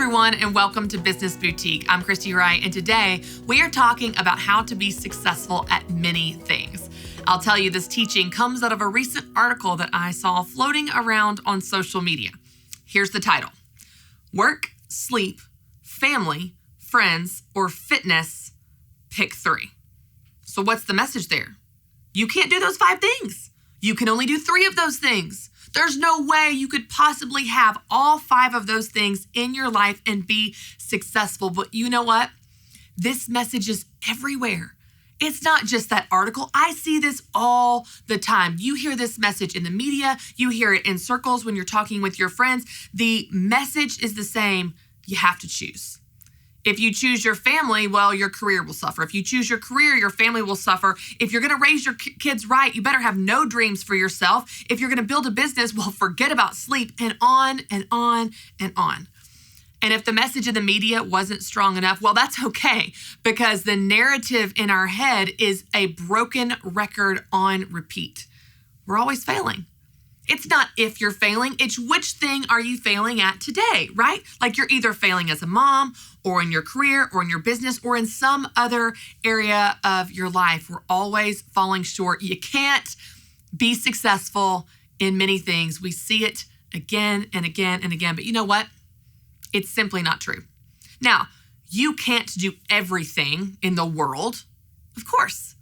everyone, and welcome to Business Boutique. I'm Christy, Wright, and today we are talking about how to be successful at many things. I'll tell you, this teaching comes out of a recent article that I saw floating around on social media. Here's the title: Work, Sleep, Family, Friends, or Fitness, pick 3. So what's the message there? You can't do those 5 things. You can only do 3 of those things. There's no way you could possibly have all 5 of those things in your life and be successful. But you know what? This message is everywhere. It's not just that article. I see this all the time. You hear this message in the media. You hear it in circles when you're talking with your friends. The message is the same. You have to choose. If you choose your family, well, your career will suffer. If you choose your career, your family will suffer. If you're going to raise your kids right, you better have no dreams for yourself. If you're going to build a business, well, forget about sleep, and on and on and on. And if the message of the media wasn't strong enough, well, that's okay, because the narrative in our head is a broken record on repeat. We're always failing. It's not if you're failing, it's which thing are you failing at today, right? Like you're either failing as a mom or in your career or in your business or in some other area of your life. We're always falling short. You can't be successful in many things. We see it again and again and again, but you know what? It's simply not true. Now, you can't do everything in the world, of course,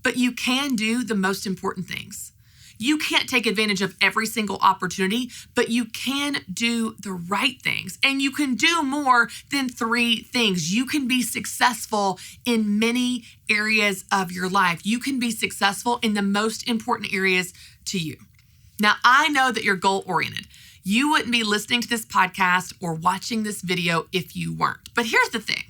but you can do the most important things. You can't take advantage of every single opportunity, but you can do the right things. And you can do more than 3 things. You can be successful in many areas of your life. You can be successful in the most important areas to you. Now, I know that you're goal-oriented. You wouldn't be listening to this podcast or watching this video if you weren't. But here's the thing.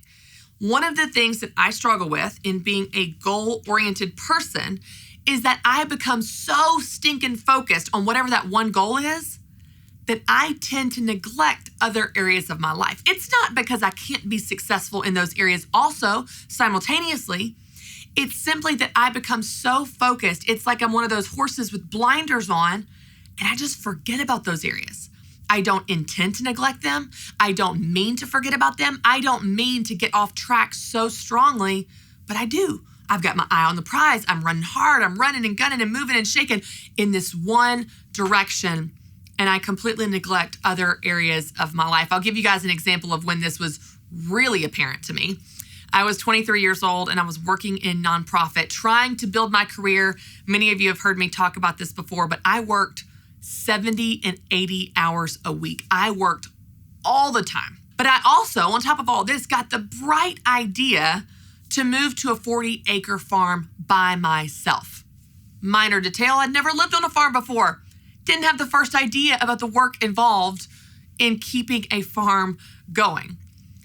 One of the things that I struggle with in being a goal-oriented person is that I become so stinking focused on whatever that one goal is that I tend to neglect other areas of my life. It's not because I can't be successful in those areas also simultaneously. It's simply that I become so focused. It's like I'm one of those horses with blinders on, and I just forget about those areas. I don't intend to neglect them. I don't mean to forget about them. I don't mean to get off track so strongly, but I do. I've got my eye on the prize. I'm running hard. I'm running and gunning and moving and shaking in this one direction, and I completely neglect other areas of my life. I'll give you guys an example of when this was really apparent to me. I was 23 years old, and I was working in nonprofit, trying to build my career. Many of you have heard me talk about this before, but I worked 70 and 80 hours a week. I worked all the time. But I also, on top of all this, got the bright idea to move to a 40-acre farm by myself. Minor detail, I'd never lived on a farm before. Didn't have the first idea about the work involved in keeping a farm going.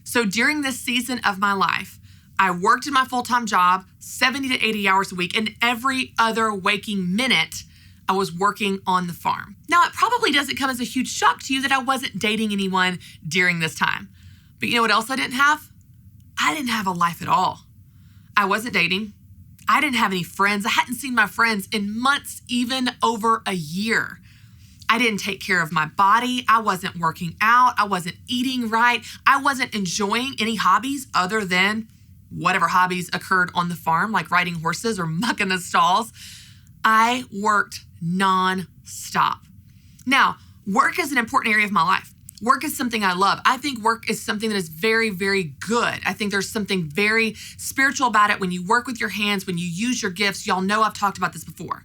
So during this season of my life, I worked in my full-time job 70 to 80 hours a week, and every other waking minute, I was working on the farm. Now, it probably doesn't come as a huge shock to you that I wasn't dating anyone during this time. But you know what else I didn't have? I didn't have a life at all. I wasn't dating. I didn't have any friends. I hadn't seen my friends in months, even over a year. I didn't take care of my body. I wasn't working out. I wasn't eating right. I wasn't enjoying any hobbies other than whatever hobbies occurred on the farm, like riding horses or mucking the stalls. I worked nonstop. Now, work is an important area of my life. Work is something I love. I think work is something that is very, very good. I think there's something very spiritual about it when you work with your hands, when you use your gifts. Y'all know I've talked about this before.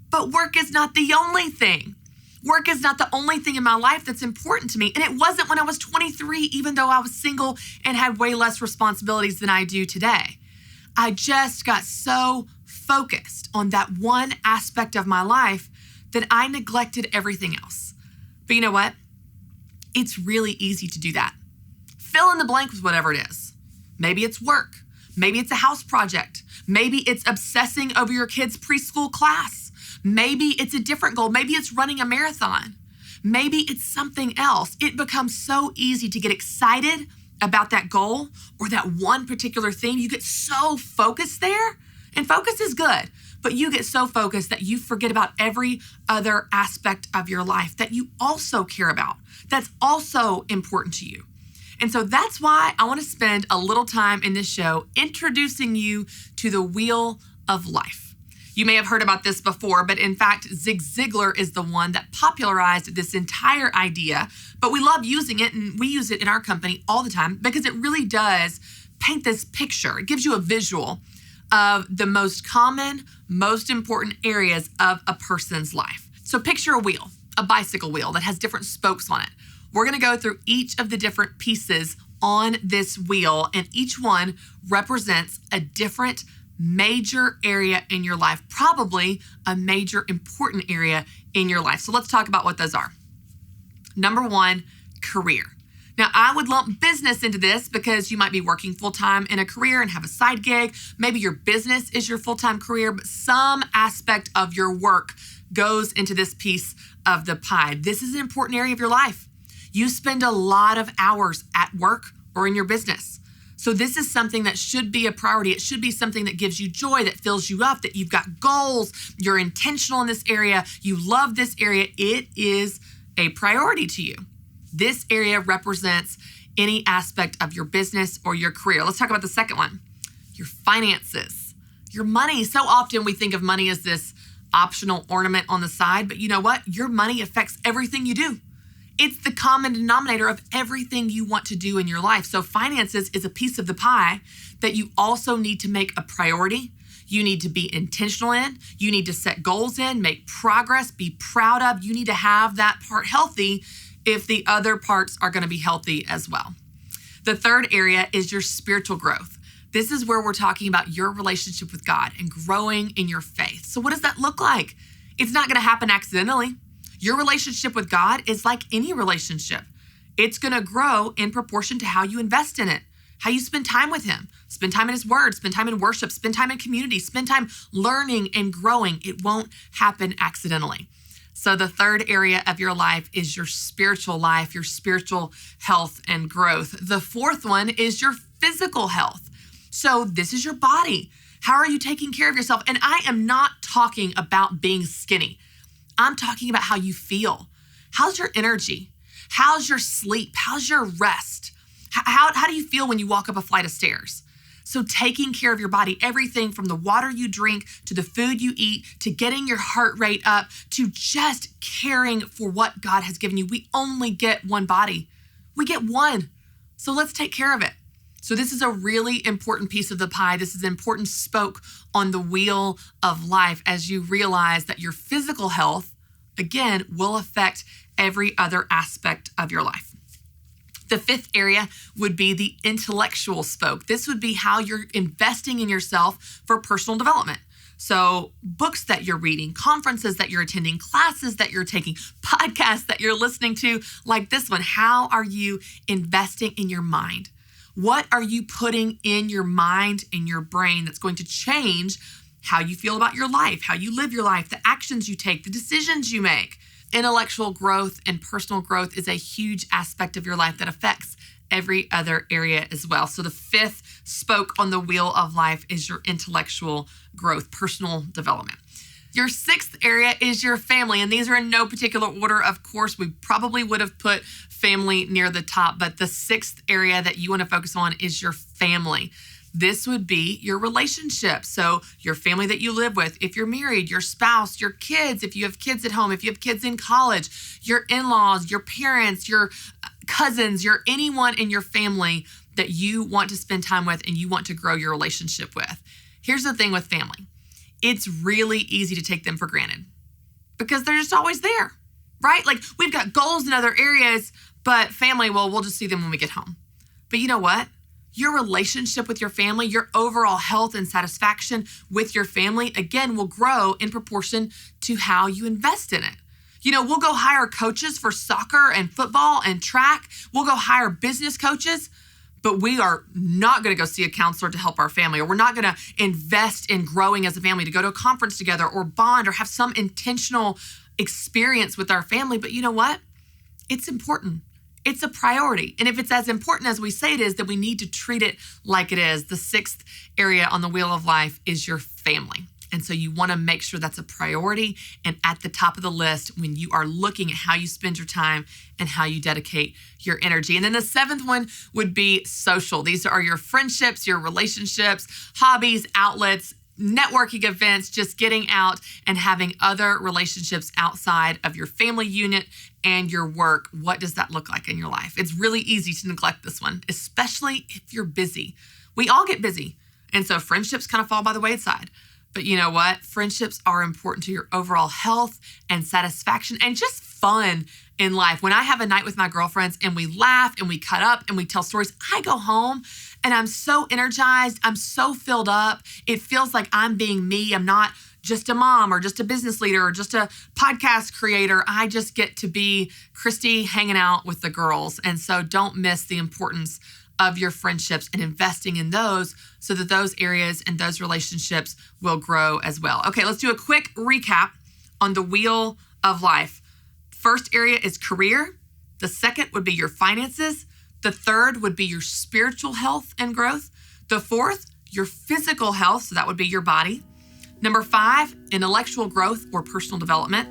But work is not the only thing. Work is not the only thing in my life that's important to me. And it wasn't when I was 23, even though I was single and had way less responsibilities than I do today. I just got so focused on that one aspect of my life that I neglected everything else. But you know what? It's really easy to do that. Fill in the blank with whatever it is. Maybe it's work. Maybe it's a house project. Maybe it's obsessing over your kid's preschool class. Maybe it's a different goal. Maybe it's running a marathon. Maybe it's something else. It becomes so easy to get excited about that goal or that one particular thing. You get so focused there, and focus is good, but you get so focused that you forget about every other aspect of your life that you also care about, that's also important to you. And so that's why I want to spend a little time in this show introducing you to the wheel of life. You may have heard about this before, but in fact, Zig Ziglar is the one that popularized this entire idea, but we love using it and we use it in our company all the time because it really does paint this picture. It gives you a visual of the most common, most important areas of a person's life. So picture a wheel, a bicycle wheel that has different spokes on it. We're going to go through each of the different pieces on this wheel, and each one represents a different major area in your life, probably a major important area in your life. So let's talk about what those are. Number one, career. Now, I would lump business into this because you might be working full-time in a career and have a side gig. Maybe your business is your full-time career, but some aspect of your work goes into this piece of the pie. This is an important area of your life. You spend a lot of hours at work or in your business. So this is something that should be a priority. It should be something that gives you joy, that fills you up, that you've got goals, you're intentional in this area, you love this area. It is a priority to you. This area represents any aspect of your business or your career. Let's talk about the second one, your finances, your money. So often we think of money as this optional ornament on the side, but you know what? Your money affects everything you do. It's the common denominator of everything you want to do in your life. So finances is a piece of the pie that you also need to make a priority. You need to be intentional in. You need to set goals in, make progress, be proud of. You need to have that part healthy if the other parts are going to be healthy as well. The third area is your spiritual growth. This is where we're talking about your relationship with God and growing in your faith. So what does that look like? It's not going to happen accidentally. Your relationship with God is like any relationship. It's going to grow in proportion to how you invest in it, how you spend time with Him, spend time in His Word, spend time in worship, spend time in community, spend time learning and growing. It won't happen accidentally. So the third area of your life is your spiritual life, your spiritual health and growth. The fourth one is your physical health. So this is your body. How are you taking care of yourself? And I am not talking about being skinny. I'm talking about how you feel. How's your energy? How's your sleep? How's your rest? How do you feel when you walk up a flight of stairs? So taking care of your body, everything from the water you drink to the food you eat, to getting your heart rate up, to just caring for what God has given you. We only get one body. We get one. So let's take care of it. So this is a really important piece of the pie. This is an important spoke on the wheel of life as you realize that your physical health, again, will affect every other aspect of your life. The fifth area would be the intellectual spoke. This would be how you're investing in yourself for personal development. So books that you're reading, conferences that you're attending, classes that you're taking, podcasts that you're listening to, like this one. How are you investing in your mind? What are you putting in your mind, in your brain that's going to change how you feel about your life, how you live your life, the actions you take, the decisions you make? Intellectual growth and personal growth is a huge aspect of your life that affects every other area as well. So the fifth spoke on the wheel of life is your intellectual growth, personal development. Your sixth area is your family, and these are in no particular order. Of course, we probably would have put family near the top, but the sixth area that you want to focus on is your family. This would be your relationship. So your family that you live with, if you're married, your spouse, your kids, if you have kids at home, if you have kids in college, your in-laws, your parents, your cousins, your anyone in your family that you want to spend time with and you want to grow your relationship with. Here's the thing with family. It's really easy to take them for granted because they're just always there, right? Like we've got goals in other areas, but family, well, we'll just see them when we get home. But you know what? Your relationship with your family, your overall health and satisfaction with your family, again, will grow in proportion to how you invest in it. You know, we'll go hire coaches for soccer and football and track. We'll go hire business coaches, but we are not going to go see a counselor to help our family, or we're not going to invest in growing as a family to go to a conference together or bond or have some intentional experience with our family. But you know what? It's important. It's a priority. And if it's as important as we say it is, then we need to treat it like it is. The sixth area on the wheel of life is your family. And so you want to make sure that's a priority and at the top of the list when you are looking at how you spend your time and how you dedicate your energy. And then the seventh one would be social. These are your friendships, your relationships, hobbies, outlets, networking events, just getting out and having other relationships outside of your family unit and your work. What does that look like in your life? It's really easy to neglect this one, especially if you're busy. We all get busy. And so friendships kind of fall by the wayside. But you know what? Friendships are important to your overall health and satisfaction and just fun in life. When I have a night with my girlfriends and we laugh and we cut up and we tell stories, I go home and I'm so energized. I'm so filled up. It feels like I'm being me. I'm not just a mom or just a business leader or just a podcast creator. I just get to be Christy hanging out with the girls. And so don't miss the importance of your friendships and investing in those so that those areas and those relationships will grow as well. Okay, let's do a quick recap on the wheel of life. First area is career. The second would be your finances. The third would be your spiritual health and growth. The fourth, your physical health. So that would be your body. Number 5, intellectual growth or personal development.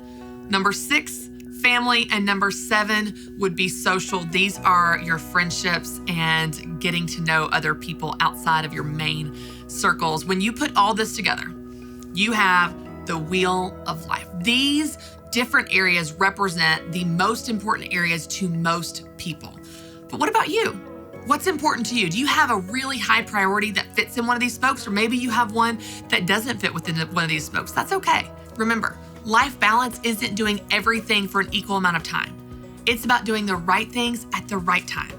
Number 6, family. And number 7 would be social. These are your friendships and getting to know other people outside of your main circles. When you put all this together, you have the wheel of life. These different areas represent the most important areas to most people. But what about you? What's important to you? Do you have a really high priority that fits in one of these spokes? Or maybe you have one that doesn't fit within one of these spokes. That's okay. Remember, life balance isn't doing everything for an equal amount of time. It's about doing the right things at the right time.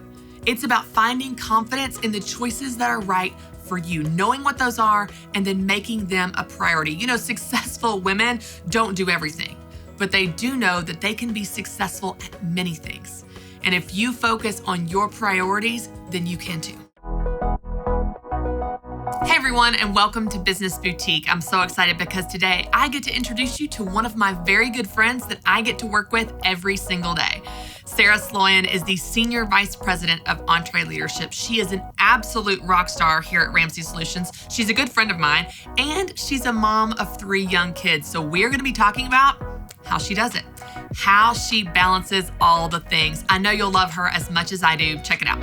It's about finding confidence in the choices that are right for you, knowing what those are, and then making them a priority. You know, successful women don't do everything, but they do know that they can be successful at many things. And if you focus on your priorities, then you can too. Hey everyone, and welcome to Business Boutique. I'm so excited because today I get to introduce you to one of my very good friends that I get to work with every single day. Sarah Sloyan is the Senior Vice President of EntreLeadership. She is an absolute rock star here at Ramsey Solutions. She's a good friend of mine, and she's a mom of 3 young kids. So we're going to be talking about how she does it, how she balances all the things. I know you'll love her as much as I do. Check it out.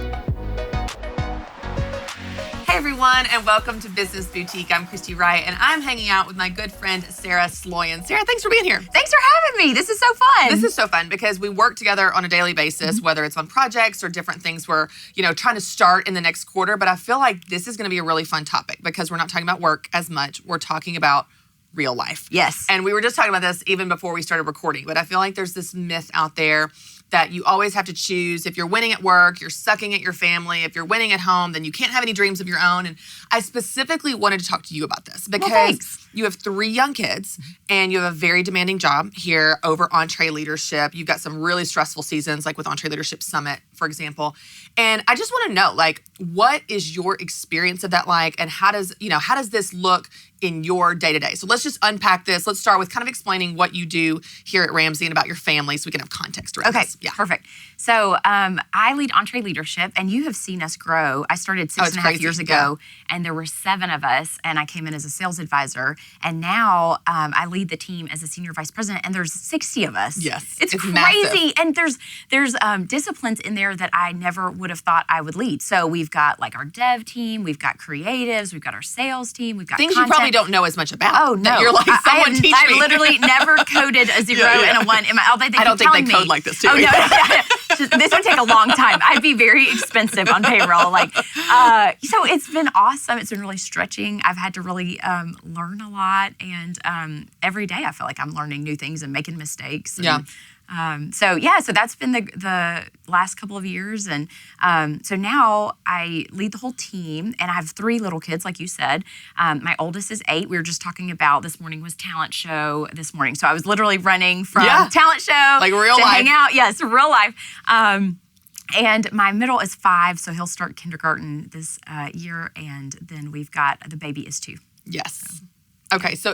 Hey everyone, and welcome to Business Boutique. I'm Christy Wright, and I'm hanging out with my good friend, Sarah Sloyan. Sarah, thanks for being here. Thanks for having me. This is so fun. This is so fun because we work together on a daily basis, whether it's on projects or different things we're, trying to start in the next quarter. But I feel like this is going to be a really fun topic because we're not talking about work as much. We're talking about real life. Yes. And we were just talking about this even before we started recording, but I feel like there's this myth out there that you always have to choose. If you're winning at work, you're sucking at your family. If you're winning at home, then you can't have any dreams of your own. And I specifically wanted to talk to you about this because you have 3 young kids and you have a very demanding job here over EntreLeadership. You've got some really stressful seasons, like with EntreLeadership Summit, for example. And I just want to know, what is your experience of that like? And how does this look in your day-to-day? So let's just unpack this. Let's start with kind of explaining what you do here at Ramsey and about your family so we can have context around this. Yeah. Perfect. So I lead EntreLeadership, and you have seen us grow. I started 6.5 years ago, and there were 7 of us, and I came in as a sales advisor. And now I lead the team as a senior vice president, and there's 60 of us. Yes, it's crazy. Massive. And there's disciplines in there that I never would have thought I would lead. So we've got our dev team, we've got creatives, we've got our sales team, we've got things content. You probably don't know as much about. Oh no, you're like, someone teach me. I've literally never coded a 0 and a 1 in my. I don't think they code like this too. Oh no, this would take a long time. I'd be very expensive on payroll. So it's been awesome. It's been really stretching. I've had to really learn a lot, and every day I feel like I'm learning new things and making mistakes. And, so that's been the last couple of years. And so now I lead the whole team, and I have 3 little kids, like you said. My oldest is 8. We were just talking about this morning was talent show this morning. So I was literally running from talent show like real to life. hang out. Yes, real life. And my middle is 5, so he'll start kindergarten this year. And then we've got the baby is 2. Yes. Okay, so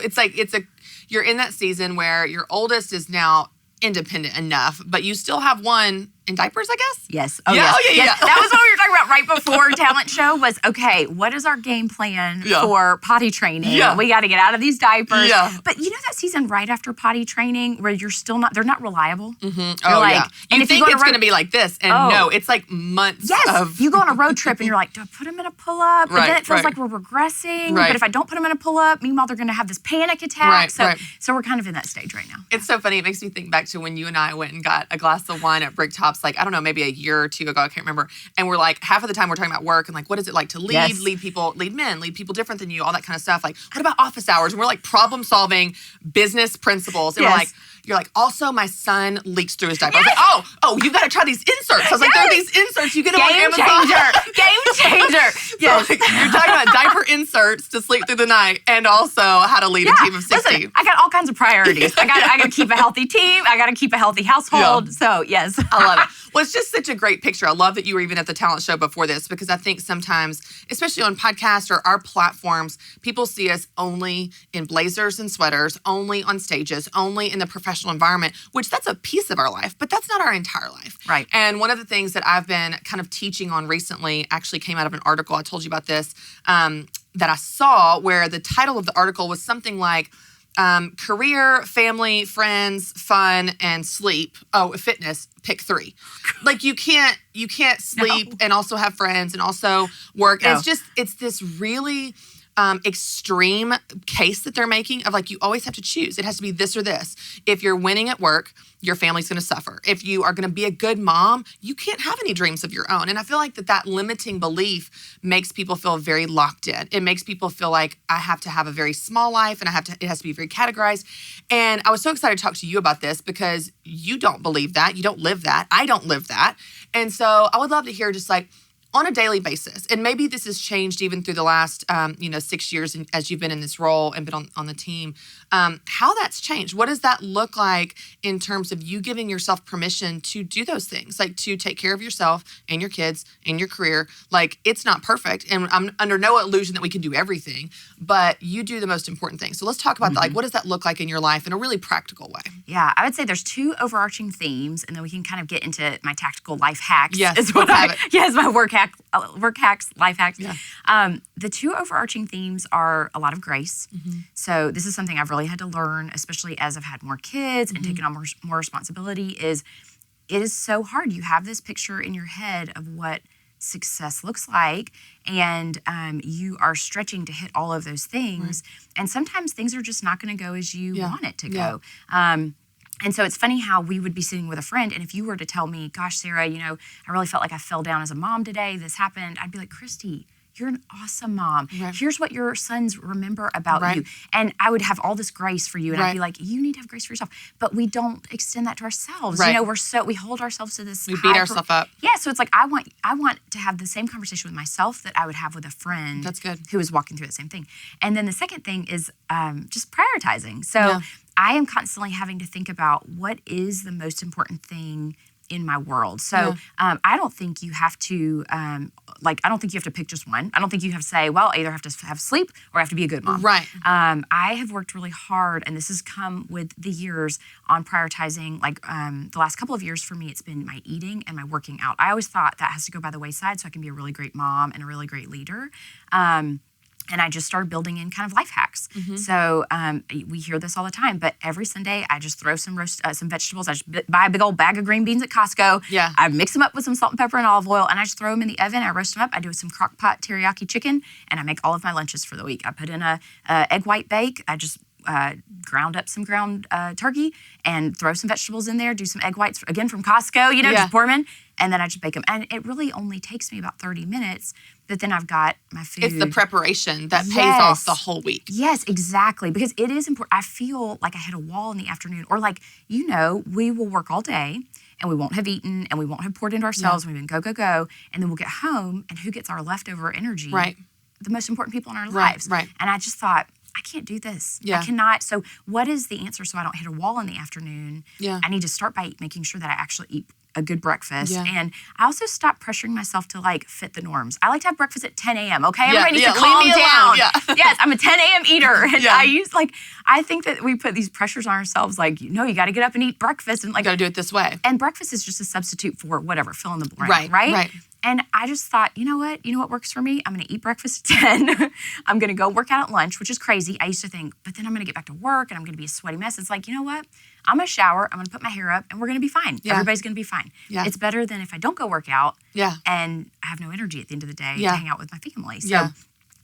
you're in that season where your oldest is now independent enough, but you still have one in diapers, I guess? Yes. Oh, yes. yeah. That was what we were talking about right before talent show was, okay, what is our game plan for potty training? Yeah. We got to get out of these diapers. Yeah. But you know that season right after potty training where they're not reliable? Mm-hmm. Oh, yeah. And you think it's going to be like this, and no, it's like months of... You go on a road trip and you're like, do I put them in a pull-up? But then it feels like we're regressing. Right. But if I don't put them in a pull-up, meanwhile, they're going to have this panic attack. So we're kind of in that stage right now. It's so funny. It makes me think back to when you and I went and got a glass of wine at Bricktops, like, I don't know, maybe a year or two ago, I can't remember. And we're like, half of the time we're talking about work and like, what is it like to lead, lead people, lead men, lead people different than you, all that kind of stuff. Like, what about office hours? And we're like problem solving business principles. And we're like, you're like, also my son leaks through his diaper. I was like, oh, you got to try these inserts. I was like, there are these inserts. You get them on Amazon. Game changer. Yes. So, you're talking about diaper inserts to sleep through the night and also how to lead a team of 60. Listen, I got all kinds of priorities. I got to keep a healthy team. I got to keep a healthy household. So, yes. I love it. Well, it's just such a great picture. I love that you were even at the talent show before this because I think sometimes, especially on podcasts or our platforms, people see us only in blazers and sweaters, only on stages, only in the professional environment, which that's a piece of our life, but that's not our entire life. Right. And one of the things that I've been kind of teaching on recently actually came out of an article. I told you about this that I saw where the title of the article was something like, career, family, friends, fun, and sleep. Oh, fitness, pick 3. Like you can't sleep and also have friends and also work. No. And it's this really extreme case that they're making of like, you always have to choose. It has to be this or this. If you're winning at work, your family's going to suffer. If you are going to be a good mom, you can't have any dreams of your own. And I feel like that limiting belief makes people feel very locked in. It makes people feel like I have to have a very small life and it has to be very categorized. And I was so excited to talk to you about this because you don't believe that. You don't live that. I don't live that. And so I would love to hear just like, on a daily basis, and maybe this has changed even through the last, 6 years as you've been in this role and been on the team, how that's changed. What does that look like in terms of you giving yourself permission to do those things, like to take care of yourself and your kids and your career? Like, it's not perfect, and I'm under no illusion that we can do everything, but you do the most important things. So let's talk about that. Like, what does that look like in your life in a really practical way? Yeah, I would say there's 2 overarching themes, and then we can kind of get into my tactical life hacks. Yes, is what my work hacks, life hacks. Yeah. The 2 overarching themes are a lot of grace. Mm-hmm. So this is something I've really had to learn, especially as I've had more kids and taken on more responsibility, is it is so hard. You have this picture in your head of what success looks like, and you are stretching to hit all of those things. Right. And sometimes things are just not going to go as you want it to go. And so it's funny how we would be sitting with a friend, and if you were to tell me, gosh, Sarah, I really felt like I fell down as a mom today, this happened, I'd be like, Christy, you're an awesome mom. Right. Here's what your sons remember about you. And I would have all this grace for you, and I'd be like, you need to have grace for yourself. But we don't extend that to ourselves. Right. we hold ourselves to this. We beat ourselves up. Yeah, so it's like I want to have the same conversation with myself that I would have with a friend. That's good. Who is walking through the same thing. And then the second thing is just prioritizing. So I am constantly having to think about what is the most important thing in my world. So I don't think you have to, I don't think you have to pick just one. I don't think you have to say, well, I either have to have sleep or I have to be a good mom. Right. I have worked really hard, and this has come with the years, on prioritizing. The last couple of years for me, it's been my eating and my working out. I always thought that has to go by the wayside so I can be a really great mom and a really great leader. And I just started building in kind of life hacks. Mm-hmm. So we hear this all the time, but every Sunday I just throw some vegetables. I just buy a big old bag of green beans at Costco. Yeah. I mix them up with some salt and pepper and olive oil, and I just throw them in the oven. I roast them up. I do some crock pot teriyaki chicken, and I make all of my lunches for the week. I put in a egg white bake. I just ground up some ground turkey and throw some vegetables in there, do some egg whites, again from Costco, just pour them in, and then I just bake them. And it really only takes me about 30 minutes, but then I've got my food. It's the preparation that pays off the whole week. Yes, exactly, because it is important. I feel like I hit a wall in the afternoon, or we will work all day, and we won't have eaten, and we won't have poured into ourselves, and we've been go, and then we'll get home, and who gets our leftover energy? Right. The most important people in our lives. Right. And I just thought, I can't do this. Yeah. I cannot. So what is the answer so I don't hit a wall in the afternoon? Yeah. I need to start by making sure that I actually eat a good breakfast. Yeah. And I also stopped pressuring myself to like fit the norms. I like to have breakfast at 10 a.m. Okay, Yeah, everybody needs yeah, to calm leave me down. alone, yeah. Yes, I'm a 10 a.m. eater. And Yeah. I think that we put these pressures on ourselves, like, you got to get up and eat breakfast, and like, You got to do it this way. and breakfast is just a substitute for whatever, fill in the blank, right? And I just thought, you know what works for me? I'm going to eat breakfast at 10. I'm going to go work out at lunch, which is crazy. I used to think, but then I'm going to get back to work and I'm going to be a sweaty mess. It's like, you know what? I'm going to shower, I'm going to put my hair up, and we're going to be fine. Yeah. Everybody's going to be fine. Yeah. It's better than if I don't go work out Yeah. and I have no energy at the end of the day Yeah. to hang out with my family. So Yeah.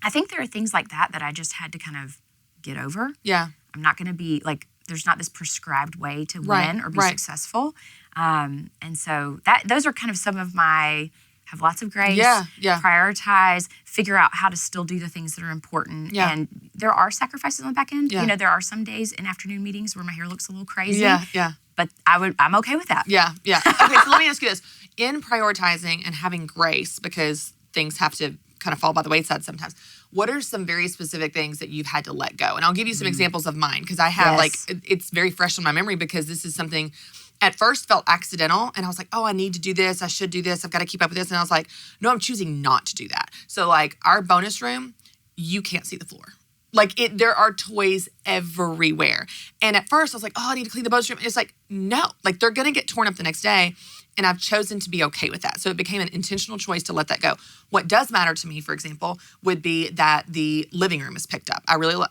I think there are things like that I just had to kind of get over. Yeah. I'm not going to be like, there's not this prescribed way to Right, win or be right. successful. And so those are kind of some of my, have lots of grace, Yeah, yeah. prioritize, figure out how to still do the things that are important. Yeah. And there are sacrifices on the back end. Yeah. There are some days in afternoon meetings where my hair looks a little crazy. Yeah, yeah. But I'm okay with that. Yeah, yeah. Okay, so let me ask you this. In prioritizing and having grace, because things have to kind of fall by the wayside sometimes, what are some very specific things that you've had to let go? And I'll give you some examples of mine, because I have Yes. it's very fresh in my memory, because this is something at first felt accidental. And I was like, oh, I need to do this. I should do this. I've got to keep up with this. And I was like, no, I'm choosing not to do that. So like our bonus room, you can't see the floor. Like there are toys everywhere. And at first I was like, oh, I need to clean the bonus room. And it's like, no, like they're going to get torn up the next day. And I've chosen to be okay with that. So it became an intentional choice to let that go. What does matter to me, for example, would be that the living room is picked up.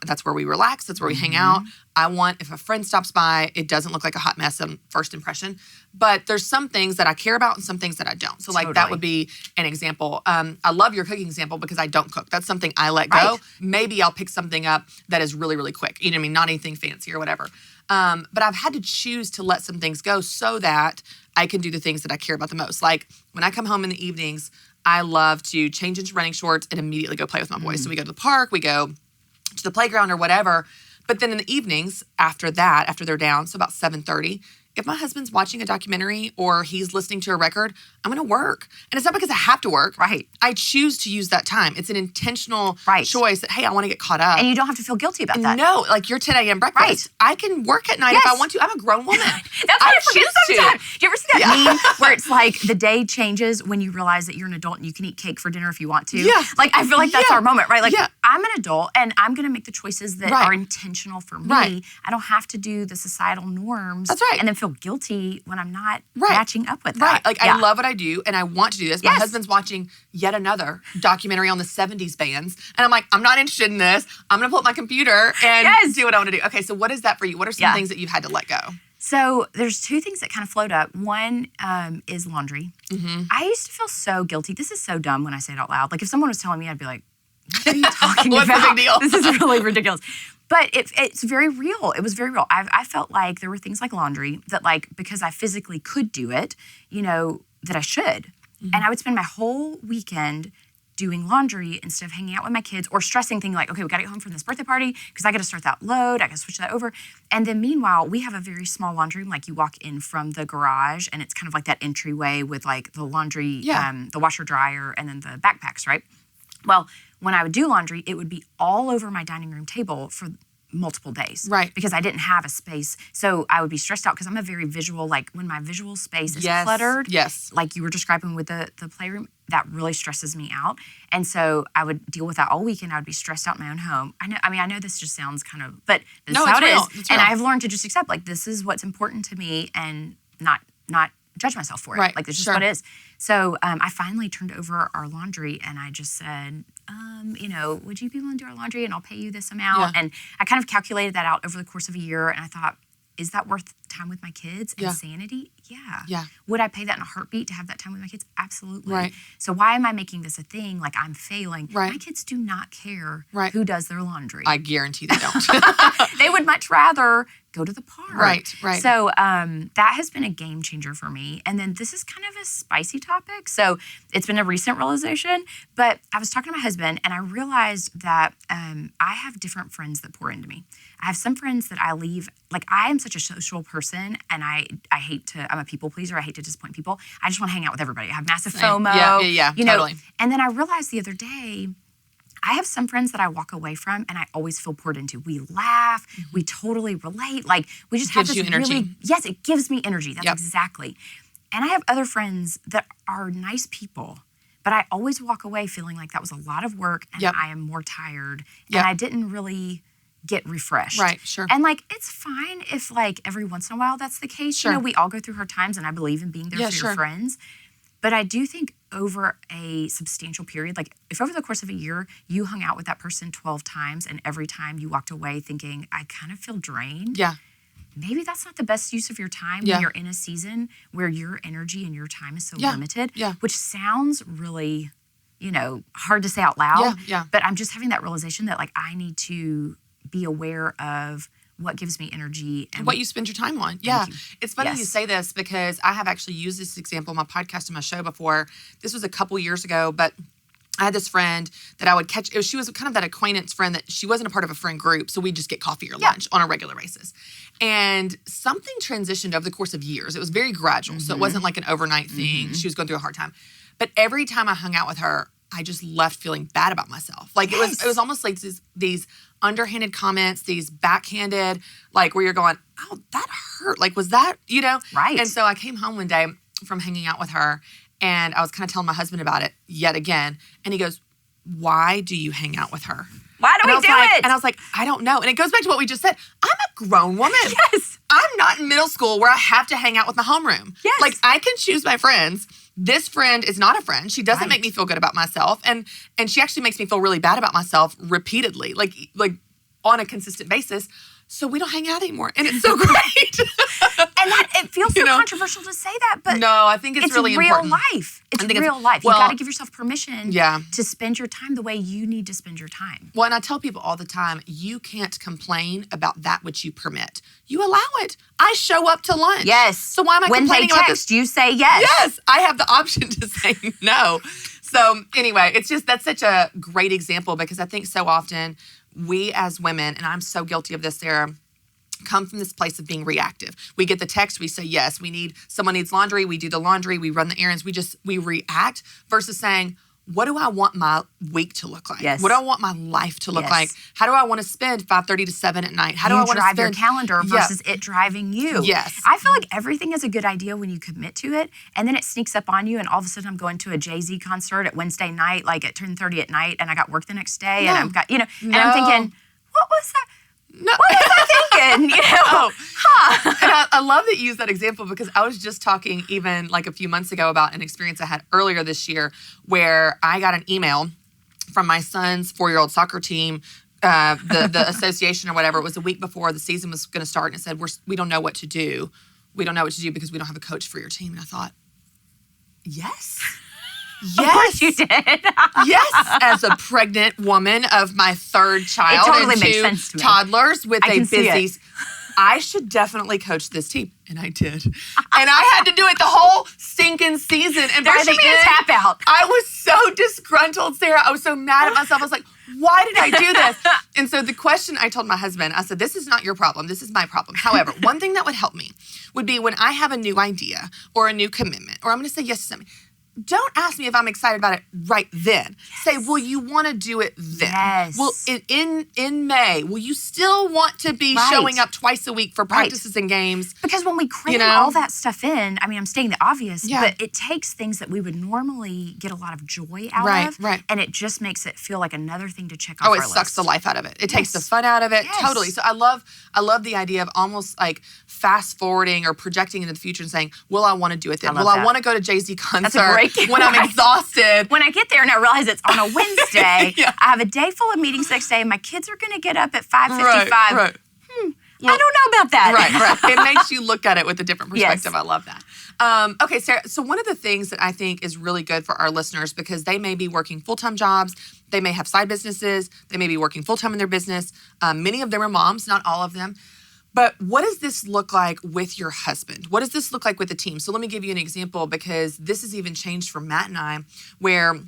That's where we relax. That's where we hang out. I want, if a friend stops by, it doesn't look like a hot mess on first impression. But there's some things that I care about and some things that I don't. So like that Totally. would be an example. I love your cooking example, because I don't cook. That's something I let go. Right. Maybe I'll pick something up that is really, really quick. You know what I mean? Not anything fancy or whatever. But I've had to choose to let some things go so that I can do the things that I care about the most. Like when I come home in the evenings, I love to change into running shorts and immediately go play with my boys. So we go to the park, we go to the playground or whatever. But then in the evenings after that, after they're down, so about 7:30, if my husband's watching a documentary or he's listening to a record, I'm going to work. And it's not because I have to work. Right. I choose to use that time. It's an intentional Right. choice that, hey, I want to get caught up. And you don't have to feel guilty about that. No, like your 10 a.m. breakfast. Right. I can work at night if I Yes. want to. I'm a grown woman. That's what I forget choose to. sometimes. Do you ever see that meme where it's like the day changes when you realize that you're an adult and you can eat cake for dinner if you want to? Yeah. Like I feel like that's Yeah. our moment, right? Like Yeah. I'm an adult and I'm going to make the choices that Right. are intentional for me. Right. I don't have to do the societal norms. That's right. And then feel guilty when I'm not Right. matching up with Right. that. Like Yeah. I love what I do and I want to do this. My Yes. husband's watching yet another documentary on the 70s bands. And I'm like, I'm not interested in this. I'm going to pull up my computer and Yes. do what I want to do. Okay, so what is that for you? What are some Yeah. things that you've had to let go? So there's two things that kind of float up. One is laundry. Mm-hmm. I used to feel so guilty. This is so dumb when I say it out loud. Like if someone was telling me, I'd be like, what are you talking What's the about? big deal? This is really ridiculous. But it's very real. It was very real. I felt like there were things like laundry that like, because I physically could do it, that I should. Mm-hmm. And I would spend my whole weekend doing laundry instead of hanging out with my kids or stressing things like, okay, we got to get home from this birthday party because I got to start that load. I got to switch that over. And then meanwhile, we have a very small laundry room. Like you walk in from the garage and it's kind of like that entryway with like the laundry, the washer dryer and then the backpacks, right? Well, when I would do laundry, it would be all over my dining room table for multiple days. Right. Because I didn't have a space. So I would be stressed out because I'm a very visual, like when my visual space is Yes. cluttered, Yes. like you were describing with the playroom, that really stresses me out. And so I would deal with that all weekend. I would be stressed out in my own home. I know this just sounds kind of, but this No, is how it's it real. is. It's And real. I've learned to just accept, like, this is what's important to me and not judge myself for it. Right. Like, this is Sure. what it is. So I finally turned over our laundry and I just said, would you be willing to do our laundry and I'll pay you this amount? Yeah. And I kind of calculated that out over the course of a year. And I thought, is that worth time with my kids and Yeah. sanity? Yeah. Yeah. Would I pay that in a heartbeat to have that time with my kids? Absolutely. Right. So why am I making this a thing? Like I'm failing. Right. My kids do not care Right. who does their laundry. I guarantee they don't. They would much rather go to the park. Right, right. So that has been a game changer for me. And then this is kind of a spicy topic. So it's been a recent realization, but I was talking to my husband and I realized that I have different friends that pour into me. I have some friends that I leave, like I am such a social person and I'm a people pleaser. I hate to disappoint people. I just want to hang out with everybody. I have massive Same. FOMO. Yeah, totally. And then I realized the other day, I have some friends that I walk away from and I always feel poured into. We laugh, we totally relate. Like we just have Gives this you energy. really, yes, it gives me energy. That's Yep. exactly. And I have other friends that are nice people, but I always walk away feeling like that was a lot of work and I am more tired and I didn't really get refreshed. Right, sure. And like, it's fine if like every once in a while that's the case. Sure. You know, we all go through hard times and I believe in being there for your friends. But I do think over a substantial period, like if over the course of a year, you hung out with that person 12 times and every time you walked away thinking, I kind of feel drained. Yeah. Maybe that's not the best use of your time when you're in a season where your energy and your time is so limited, which sounds really, hard to say out loud. Yeah. But I'm just having that realization that like I need to be aware of what gives me energy and what you spend your time on. Yeah. It's funny you say this because I have actually used this example in my podcast and my show before. This was a couple years ago, but I had this friend that I would catch. She was kind of that acquaintance friend that she wasn't a part of a friend group. So we'd just get coffee or lunch on a regular basis. And something transitioned over the course of years. It was very gradual. So it wasn't like an overnight thing. She was going through a hard time. But every time I hung out with her, I just left feeling bad about myself. Like it was almost like these underhanded comments, these backhanded, like where you're going, oh, that hurt. Like, was that, Right. And so I came home one day from hanging out with her and I was kind of telling my husband about it yet again. And he goes, why do you hang out with her? Why do we do it? And I was like, I don't know. And it goes back to what we just said. I'm a grown woman. Yes. I'm not in middle school where I have to hang out with my homeroom. Yes. Like I can choose my friends. This friend is not a friend. She doesn't make me feel good about myself. And she actually makes me feel really bad about myself repeatedly, like on a consistent basis. So we don't hang out anymore. And it's so great. And it feels so controversial to say that, but no, I think it's really real important. Life. It's real life. Well, you got to give yourself permission to spend your time the way you need to spend your time. Well, and I tell people all the time, you can't complain about that which you permit. You allow it. I show up to lunch. Yes. So why am I complaining about this? You say yes. Yes. I have the option to say no. So anyway, that's such a great example because I think so often we as women, and I'm so guilty of this, Sarah, come from this place of being reactive. We get the text, we say yes. Someone needs laundry, we do the laundry, we run the errands, we react versus saying, what do I want my week to look like? Yes. What do I want my life to look like? How do I want to spend 5:30 to 7 at night? How do I want to drive spend your calendar versus it driving you? Yes. I feel like everything is a good idea when you commit to it, and then it sneaks up on you, and all of a sudden I'm going to a Jay-Z concert at Wednesday night, like at 10:30 at night, and I got work the next day, and I've got, and I'm thinking, what was that? No. What was I thinking? And I love that you use that example because I was just talking even like a few months ago about an experience I had earlier this year where I got an email from my son's 4-year-old soccer team, the association or whatever. It was a week before the season was going to start and it said, we don't know what to do. We don't know what to do because we don't have a coach for your team. And I thought, yes. Yes. Of course you did. Yes, as a pregnant woman of my third child totally and makes 2 sense to me. toddlers with a busy, I should definitely coach this team. And I did. And I had to do it the whole stinking season. And there by should the be end, a tap out. I was so disgruntled, Sarah. I was so mad at myself. I was like, why did I do this? And so the question I told my husband, I said, this is not your problem. This is my problem. However, one thing that would help me would be when I have a new idea or a new commitment, or I'm going to say yes to something, don't ask me if I'm excited about it right then. Yes. Say, will you want to do it then? Yes. Well, in May, will you still want to be showing up twice a week for practices and games? Because when we cram all that stuff in, I mean, I'm stating the obvious, but it takes things that we would normally get a lot of joy out of, and it just makes it feel like another thing to check off our list. Oh, it sucks the life out of it. It takes the fun out of it. Yes. Totally. So I love the idea of almost like fast forwarding or projecting into the future and saying, will I want to do it then? Will I want to go to Jay-Z concert when I'm exhausted? When I get there and I realize it's on a Wednesday, I have a day full of meetings next day, and my kids are going to get up at 5:55. Right. Well, I don't know about that. Right. It makes you look at it with a different perspective. Yes. I love that. Okay, Sarah, so one of the things that I think is really good for our listeners, because they may be working full-time jobs, they may have side businesses, they may be working full-time in their business. Many of them are moms, not all of them. But what does this look like with your husband? What does this look like with the team? So let me give you an example, because this has even changed for Matt and I, where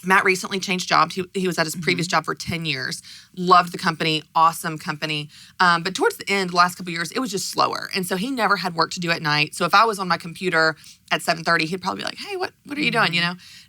Matt recently changed jobs. He was at his previous job for 10 years. Loved the company, awesome company. But towards the end, the last couple of years, it was just slower. And so he never had work to do at night. So if I was on my computer at 7:30, he'd probably be like, hey, what are you doing,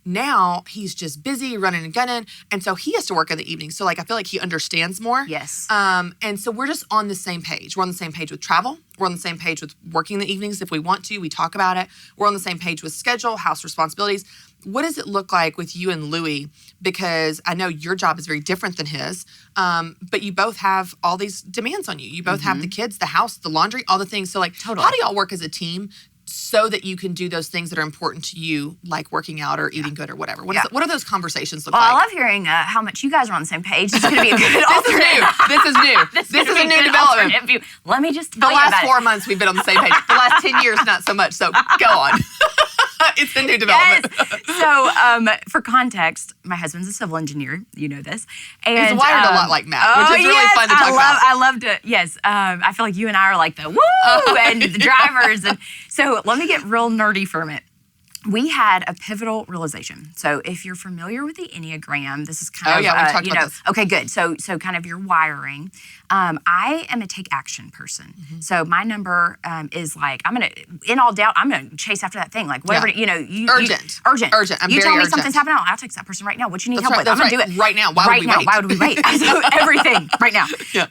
Now he's just busy running and gunning. And so he has to work in the evening. So like, I feel like he understands more. Yes. And so we're just on the same page. We're on the same page with travel. We're on the same page with working in the evenings if we want to. We talk about it. We're on the same page with schedule, house responsibilities. What does it look like with you and Louie? Because I know your job is very different than his, but you both have all these demands on you. You both have the kids, the house, the laundry, all the things. So like, Totally. How do y'all work as a team so that you can do those things that are important to you, like working out or eating good or whatever? What do those conversations look like? I love hearing how much you guys are on the same page. It's going to be a good alternate. This is new. This is a new development. View. Let me just the tell you last about 4 months we've been on the same page. The last 10 years, not so much. So go on. It's a new development. Yes. So for context, my husband's a civil engineer. You know this. And he's wired a lot like Matt, which is really fun to talk about. I loved it. Yes. I feel like you and I are like the woo and the drivers. And so let me get real nerdy for a minute. We had a pivotal realization. So if you're familiar with the Enneagram, this is kind of, we talked about this. Okay, good. So kind of your wiring. I am a take action person. So my number is like, in all doubt, I'm going to chase after that thing. Like whatever, Urgent. Urgent. I'm you very tell me urgent. something's happening, I'll text that person right now. What you need That's help right, with? I'm going to right. do it. Right now. Why would we wait? So everything right now. Yeah.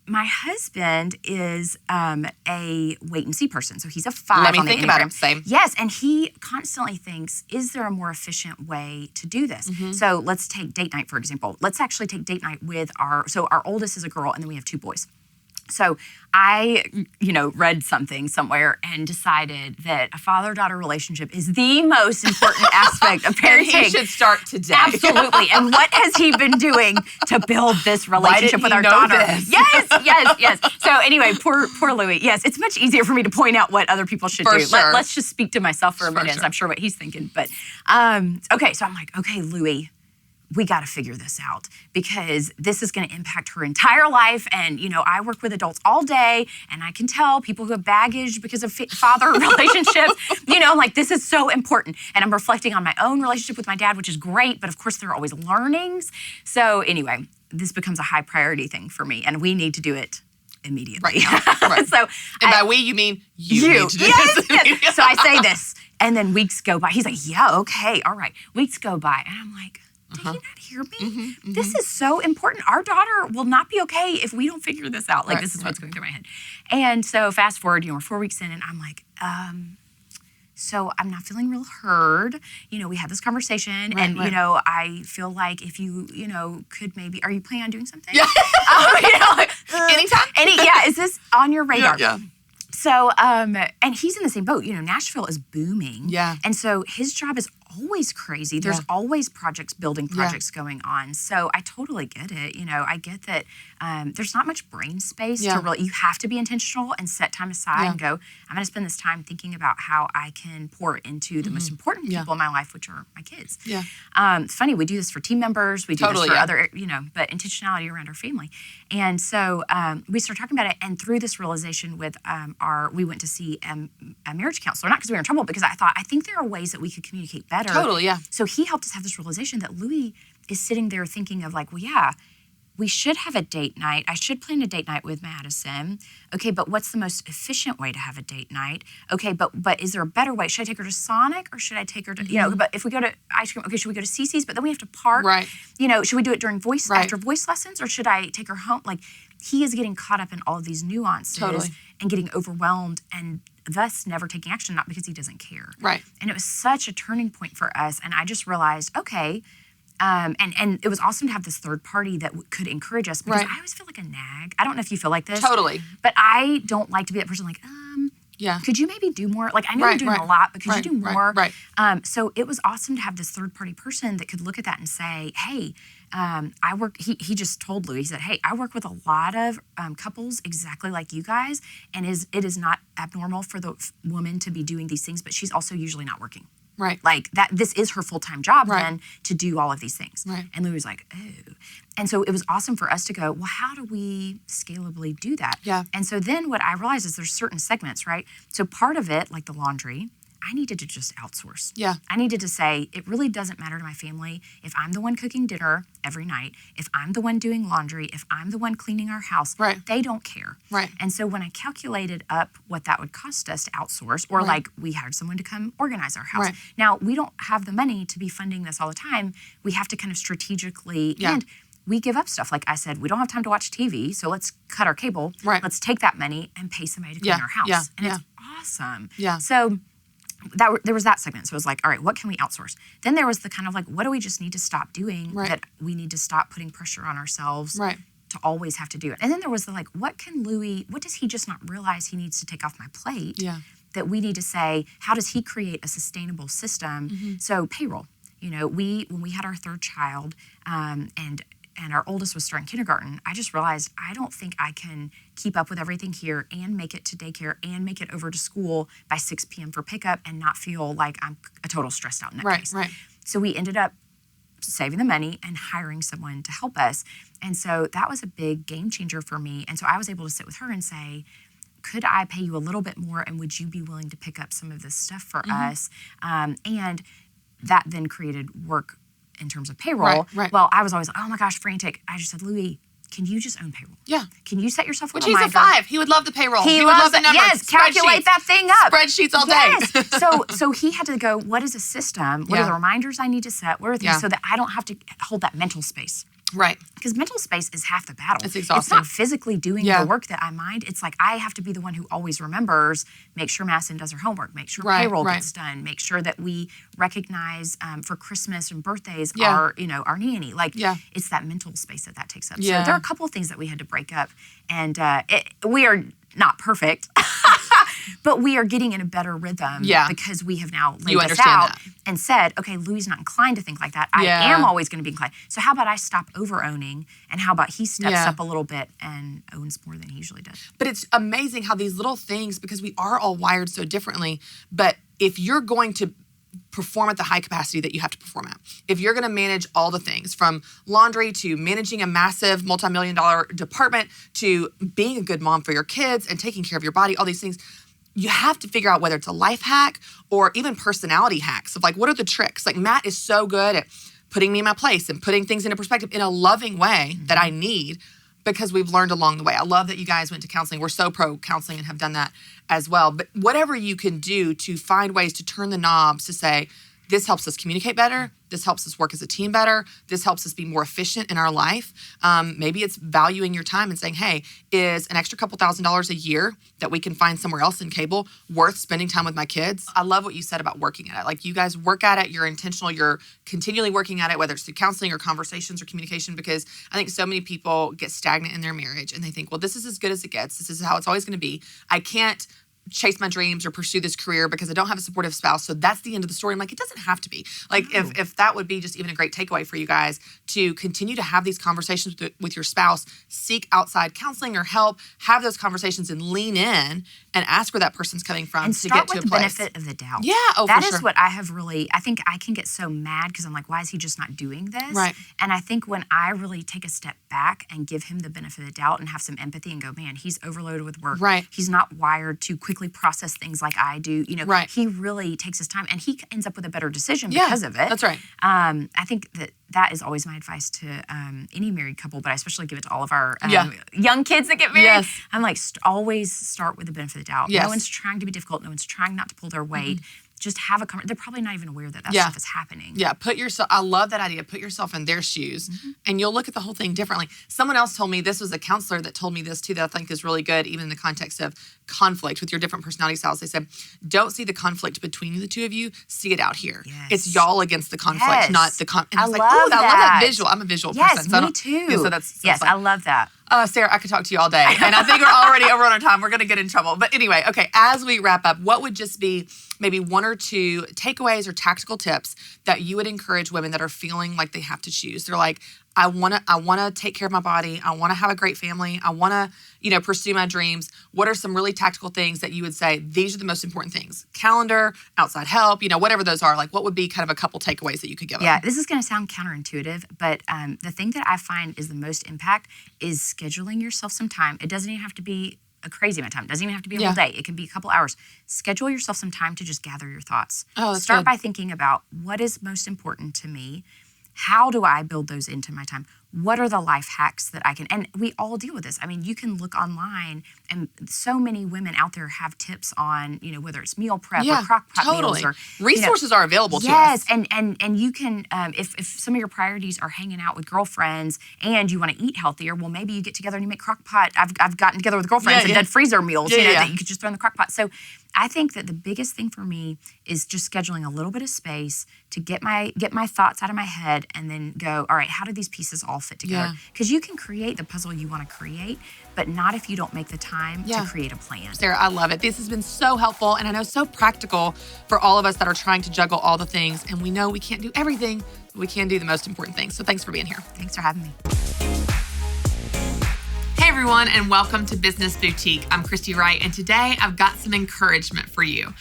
My husband is a wait and see person. So he's a 5 Let me on the think Enneagram. about him. Same. Yes, and he constantly thinks, is there a more efficient way to do this? So let's take date night, for example. Let's actually take date night with our oldest is a girl, and then we have 2 boys. So I, read something somewhere and decided that a father-daughter relationship is the most important aspect of parenting. And he should start today. Absolutely. And what has he been doing to build this relationship with our daughter? This? Yes. So anyway, poor Louie. Yes, it's much easier for me to point out what other people should do. Sure. Let's just speak to myself for a minute. Sure. I'm sure what he's thinking. But okay, so I'm like, okay, Louie, we got to figure this out because this is going to impact her entire life. And, I work with adults all day and I can tell people who have baggage because of father relationships, like this is so important. And I'm reflecting on my own relationship with my dad, which is great. But of course, there are always learnings. So anyway, this becomes a high priority thing for me and we need to do it immediately. Right now. Right. And by we, you mean you need to do this. Yes. So I say this and then weeks go by. He's like, yeah, okay, all right. Weeks go by and I'm like, did you not hear me? This is so important. Our daughter will not be okay if we don't figure this out. Like, this is what's going through my head. And so fast forward, we're 4 weeks in and I'm like, so I'm not feeling real heard. We had this conversation and, I feel like if you, could maybe, are you planning on doing something? Yeah. Anytime? Is this on your radar? Yeah. So, and he's in the same boat. Nashville is booming. Yeah. And so his job is always crazy. There's always building projects going on. So I totally get it. I get that there's not much brain space to really, you have to be intentional and set time aside and go, I'm going to spend this time thinking about how I can pour into the most important people in my life, which are my kids. Yeah. It's funny, we do this for team members, we do this for other, but intentionality around our family. And so we started talking about it, and through this realization with we went to see a marriage counselor, not because we were in trouble, because I think there are ways that we could communicate better. Totally, yeah. So he helped us have this realization that Louie is sitting there thinking of like, well, yeah, we should have a date night. I should plan a date night with Madison. Okay, but what's the most efficient way to have a date night? Okay, but is there a better way? Should I take her to Sonic or should I take her to, but if we go to ice cream, okay, should we go to Cece's? But then we have to park. Right. Should we do it during after voice lessons or should I take her home? Like, he is getting caught up in all of these nuances and getting overwhelmed and thus never taking action, not because he doesn't care. Right. And it was such a turning point for us. And I just realized, okay, and it was awesome to have this third party that could encourage us because I always feel like a nag. I don't know if you feel like this. Totally. But I don't like to be that person like, could you maybe do more? Like, I know you're doing a lot, but could you do more? Right. So it was awesome to have this third party person that could look at that and say, hey, I work, he just told Louie, he said, hey, I work with a lot of couples exactly like you guys, and it is not abnormal for the woman to be doing these things, but she's also usually not working. Right. Like that, this is her full-time job then to do all of these things. Right. And Louie was like, oh. And so it was awesome for us to go, well, how do we scalably do that? Yeah. And so then what I realized is there's certain segments, right? So part of it, like the laundry, I needed to just outsource. Yeah. I needed to say, it really doesn't matter to my family if I'm the one cooking dinner every night, if I'm the one doing laundry, if I'm the one cleaning our house. Right. They don't care. Right. And so when I calculated up what that would cost us to outsource, or like we hired someone to come organize our house. Right. Now, we don't have the money to be funding this all the time. We have to kind of strategically, and we give up stuff. Like I said, we don't have time to watch TV, so let's cut our cable. Right. Let's take that money and pay somebody to clean our house. Yeah. And it's awesome. Yeah. So there was that segment. So it was like, all right, what can we outsource? Then there was the kind of like, what do we just need to stop doing that we need to stop putting pressure on ourselves to always have to do it? And then there was the like, what does he just not realize he needs to take off my plate? Yeah. That we need to say, how does he create a sustainable system? So payroll, when we had our third child, and our oldest was starting kindergarten, I just realized I don't think I can keep up with everything here and make it to daycare and make it over to school by 6 p.m. for pickup and not feel like I'm a total stressed out in that case. Right. So we ended up saving the money and hiring someone to help us. And so that was a big game changer for me. And so I was able to sit with her and say, could I pay you a little bit more, and would you be willing to pick up some of this stuff for us? And that then created work in terms of payroll. Right. Well, I was always like, oh my gosh, frantic. I just said, Louis, can you just own payroll? Yeah. Can you set yourself a Which reminder? he's a 5. He would love the payroll. He would love loves the numbers. Yes, calculate that thing up. Spreadsheets all day. Yes. So he had to go, what is a system? What are the reminders I need to set? What are things so that I don't have to hold that mental space? Right. Because mental space is half the battle. It's exhausting. It's not physically doing the work that I mind. It's like I have to be the one who always remembers, make sure Madison does her homework, make sure payroll gets done, make sure that we recognize for Christmas and birthdays our nanny. Like it's that mental space that takes up. So there are a couple of things that we had to break up, and we are not perfect. But we are getting in a better rhythm because we have now laid this out and said, okay, Louis not inclined to think like that. I am always going to be inclined. So how about I stop over-owning, and how about he steps up a little bit and owns more than he usually does? But it's amazing how these little things, because we are all wired so differently, but if you're going to perform at the high capacity that you have to perform at, if you're going to manage all the things from laundry to managing a massive multi-million-dollar department to being a good mom for your kids and taking care of your body, all these things, you have to figure out whether it's a life hack or even personality hacks of like, what are the tricks? Like Matt is so good at putting me in my place and putting things into perspective in a loving way that I need, because we've learned along the way. I love that you guys went to counseling. We're so pro counseling and have done that as well. But whatever you can do to find ways to turn the knobs to say, this helps us communicate better. This helps us work as a team better. This helps us be more efficient in our life. Maybe it's valuing your time and saying, hey, is an extra couple $1,000s a year that we can find somewhere else in cable worth spending time with my kids? I love what you said about working at it. Like you guys work at it, you're intentional, you're continually working at it, whether it's through counseling or conversations or communication, because I think so many people get stagnant in their marriage and they think, well, this is as good as it gets. This is how it's always going to be. I can't chase my dreams or pursue this career because I don't have a supportive spouse. So that's the end of the story. I'm like, it doesn't have to be. Like if that would be just even a great takeaway for you guys to continue to have these conversations with your spouse, seek outside counseling or help, have those conversations and lean in and ask where that person's coming from and to get to a place. Start with the benefit of the doubt. Yeah. Oh, that for is sure. what I have really, I think I can get so mad because I'm like, why is he just not doing this? Right. And I think when I really take a step back and give him the benefit of the doubt and have some empathy and go, man, he's overloaded with work. Right. He's not wired to quickly process things like I do. He really takes his time and he ends up with a better decision because of it. That's right. I think that is always my advice to any married couple, but I especially give it to all of our young kids that get married. Yes. I'm like, always start with the benefit of the doubt. Yes. No one's trying to be difficult. No one's trying not to pull their weight. Just have a conversation. They're probably not even aware that stuff is happening. Yeah, I love that idea. Put yourself in their shoes and you'll look at the whole thing differently. Someone else told me, this was a counselor that told me this too, that I think is really good, even in the context of conflict with your different personality styles. They said, don't see the conflict between the two of you, see it out here. Yes. It's y'all against the conflict, not the conflict. And I was like, ooh, I love that visual. I'm a visual person. Yes, me too. Yeah, so that's yes, fun. I love that. Sarah, I could talk to you all day. And I think we're already over on our time. We're going to get in trouble. But anyway, okay, as we wrap up, what would just be maybe one or two takeaways or tactical tips that you would encourage women that are feeling like they have to choose? They're like, I want to take care of my body. I want to have a great family. I want to, pursue my dreams. What are some really tactical things that you would say, these are the most important things? Calendar, outside help, whatever those are. Like, what would be kind of a couple takeaways that you could give them? Yeah, this is going to sound counterintuitive, but the thing that I find is the most impact is scheduling yourself some time. It doesn't even have to be a crazy amount of time. It doesn't even have to be a whole day. It can be a couple hours. Schedule yourself some time to just gather your thoughts. Oh, that's Start good. by thinking about what is most important to me. How do I build those into my time? What are the life hacks that I can, and we all deal with this. I mean, you can look online and so many women out there have tips on, whether it's meal prep or crock pot meals or resources are available to us. Yes, and you can, if some of your priorities are hanging out with girlfriends and you want to eat healthier, well, maybe you get together and you make crock pot. I've gotten together with girlfriends and done freezer meals, that you could just throw in the crock pot. So I think that the biggest thing for me is just scheduling a little bit of space to get my thoughts out of my head and then go, all right, how do these pieces all fit together? Because you can create the puzzle you want to create, but not if you don't make the time to create a plan. Sarah, I love it. This has been so helpful and I know so practical for all of us that are trying to juggle all the things. And we know we can't do everything, but we can do the most important things. So thanks for being here. Thanks for having me. Hey everyone, and welcome to Business Boutique. I'm Christy Wright, and today I've got some encouragement for you.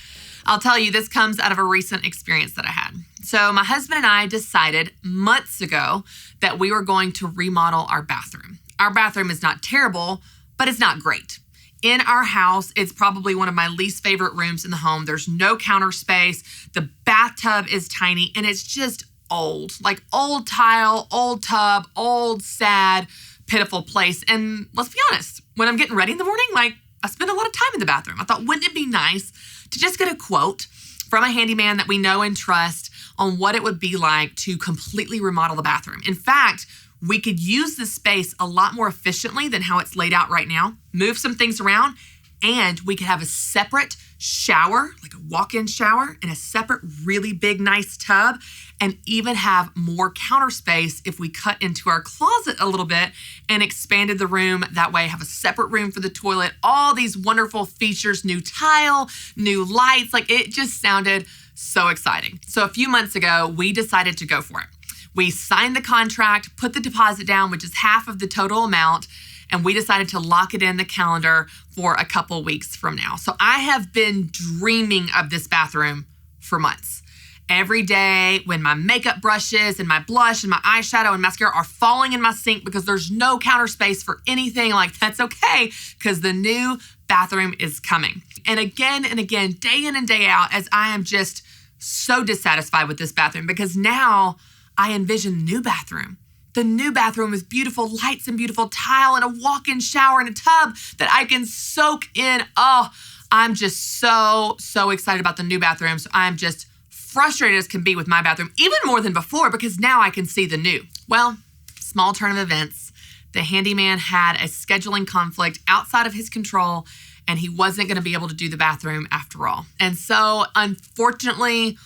I'll tell you, this comes out of a recent experience that I had. So my husband and I decided months ago that we were going to remodel our bathroom. Our bathroom is not terrible, but it's not great. In our house, it's probably one of my least favorite rooms in the home. There's no counter space. The bathtub is tiny, and it's just old. Like old tile, old tub, old, sad, pitiful place. And let's be honest, when I'm getting ready in the morning, I spend a lot of time in the bathroom. I thought, wouldn't it be nice to just get a quote from a handyman that we know and trust on what it would be like to completely remodel the bathroom. In fact, we could use this space a lot more efficiently than how it's laid out right now, move some things around, and we could have a separate shower, like a walk-in shower, and a separate really big, nice tub, and even have more counter space if we cut into our closet a little bit and expanded the room that way, have a separate room for the toilet, all these wonderful features, new tile, new lights. It just sounded so exciting. So a few months ago, we decided to go for it. We signed the contract, put the deposit down, which is half of the total amount, and we decided to lock it in the calendar for a couple weeks from now. So I have been dreaming of this bathroom for months. Every day when my makeup brushes and my blush and my eyeshadow and mascara are falling in my sink because there's no counter space for anything, that's okay because the new bathroom is coming. And again, day in and day out, as I am just so dissatisfied with this bathroom because now I envision the new bathroom. The new bathroom with beautiful lights and beautiful tile and a walk-in shower and a tub that I can soak in. Oh, I'm just so excited about the new bathroom. So I'm just frustrated as can be with my bathroom, even more than before because now I can see the new. Well, small turn of events. The handyman had a scheduling conflict outside of his control and he wasn't going to be able to do the bathroom after all. And so unfortunately,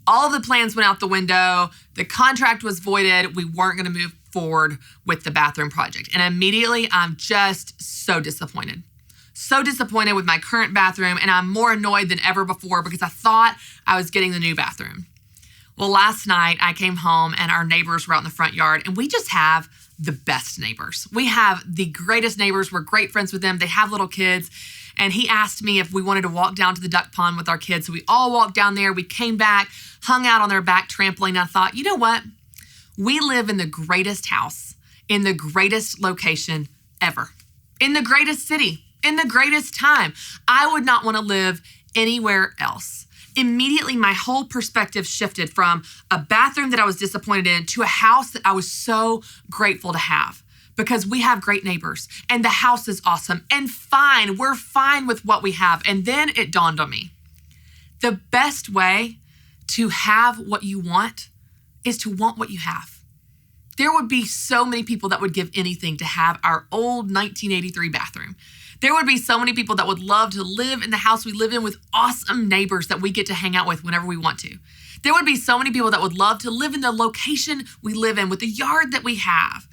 all of the plans went out the window. The contract was voided. We weren't going to move forward with the bathroom project. And immediately, I'm just so disappointed. So disappointed with my current bathroom. And I'm more annoyed than ever before because I thought I was getting the new bathroom. Well, last night, I came home and our neighbors were out in the front yard. And we just have the best neighbors. We have the greatest neighbors. We're great friends with them. They have little kids. And he asked me if we wanted to walk down to the duck pond with our kids. So we all walked down there. We came back, hung out on their back trampoline. I thought, you know what? We live in the greatest house, in the greatest location ever, in the greatest city, in the greatest time. I would not want to live anywhere else. Immediately, my whole perspective shifted from a bathroom that I was disappointed in to a house that I was so grateful to have. Because we have great neighbors and the house is awesome and fine. We're fine with what we have. And then it dawned on me. The best way to have what you want is to want what you have. There would be so many people that would give anything to have our old 1983 bathroom. There would be so many people that would love to live in the house we live in with awesome neighbors that we get to hang out with whenever we want to. There would be so many people that would love to live in the location we live in with the yard that we have.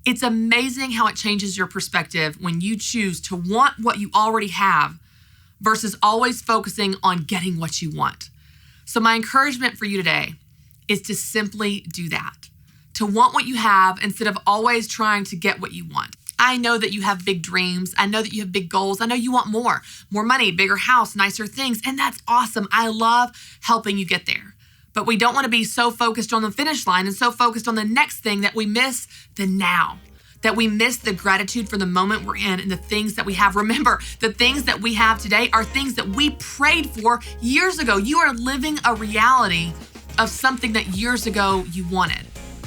It's amazing how it changes your perspective when you choose to want what you already have versus always focusing on getting what you want. So my encouragement for you today is to simply do that, to want what you have instead of always trying to get what you want. I know that you have big dreams. I know that you have big goals. I know you want more money, bigger house, nicer things, and that's awesome. I love helping you get there. But we don't want to be so focused on the finish line and so focused on the next thing that we miss the now. that we miss the gratitude for the moment we're in and the things that we have. Remember, the things that we have today are things that we prayed for years ago. You are living a reality of something that years ago you wanted.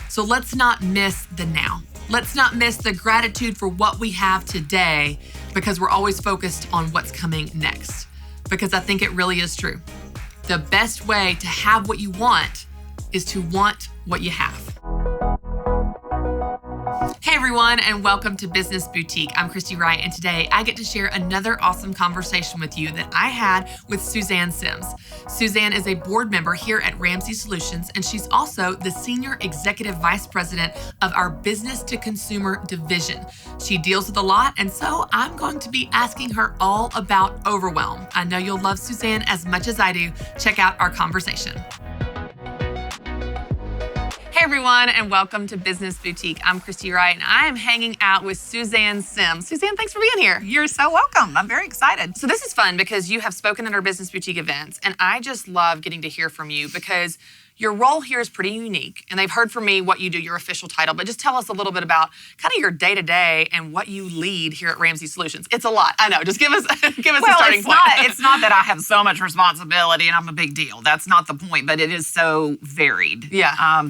So let's not miss the now. Let's not miss the gratitude for what we have today because we're always focused on what's coming next. Because I think it really is true. The best way to have what you want is to want what you have. Hey everyone, and welcome to Business Boutique. I'm Christy Wright, and today I get to share another awesome conversation with you that I had with Suzanne Sims. Suzanne is a board member here at Ramsey Solutions, and she's also the Senior Executive Vice President of our Business to Consumer division. She deals with a lot, and so I'm going to be asking her all about overwhelm. I know you'll love Suzanne as much as I do. Check out our conversation. Hey everyone, and welcome to Business Boutique. I'm Christy Wright, and I am hanging out with Suzanne Sims. Suzanne, thanks for being here. You're so welcome. I'm very excited. So this is fun because you have spoken at our Business Boutique events, and I just love getting to hear from you because your role here is pretty unique, and they've heard from me what you do, your official title, but just tell us a little bit about kind of your day-to-day and what you lead here at Ramsey Solutions. It's a lot, I know. Just give us a starting point. It's not that I have so much responsibility and I'm a big deal. That's not the point, but it is so varied. Yeah.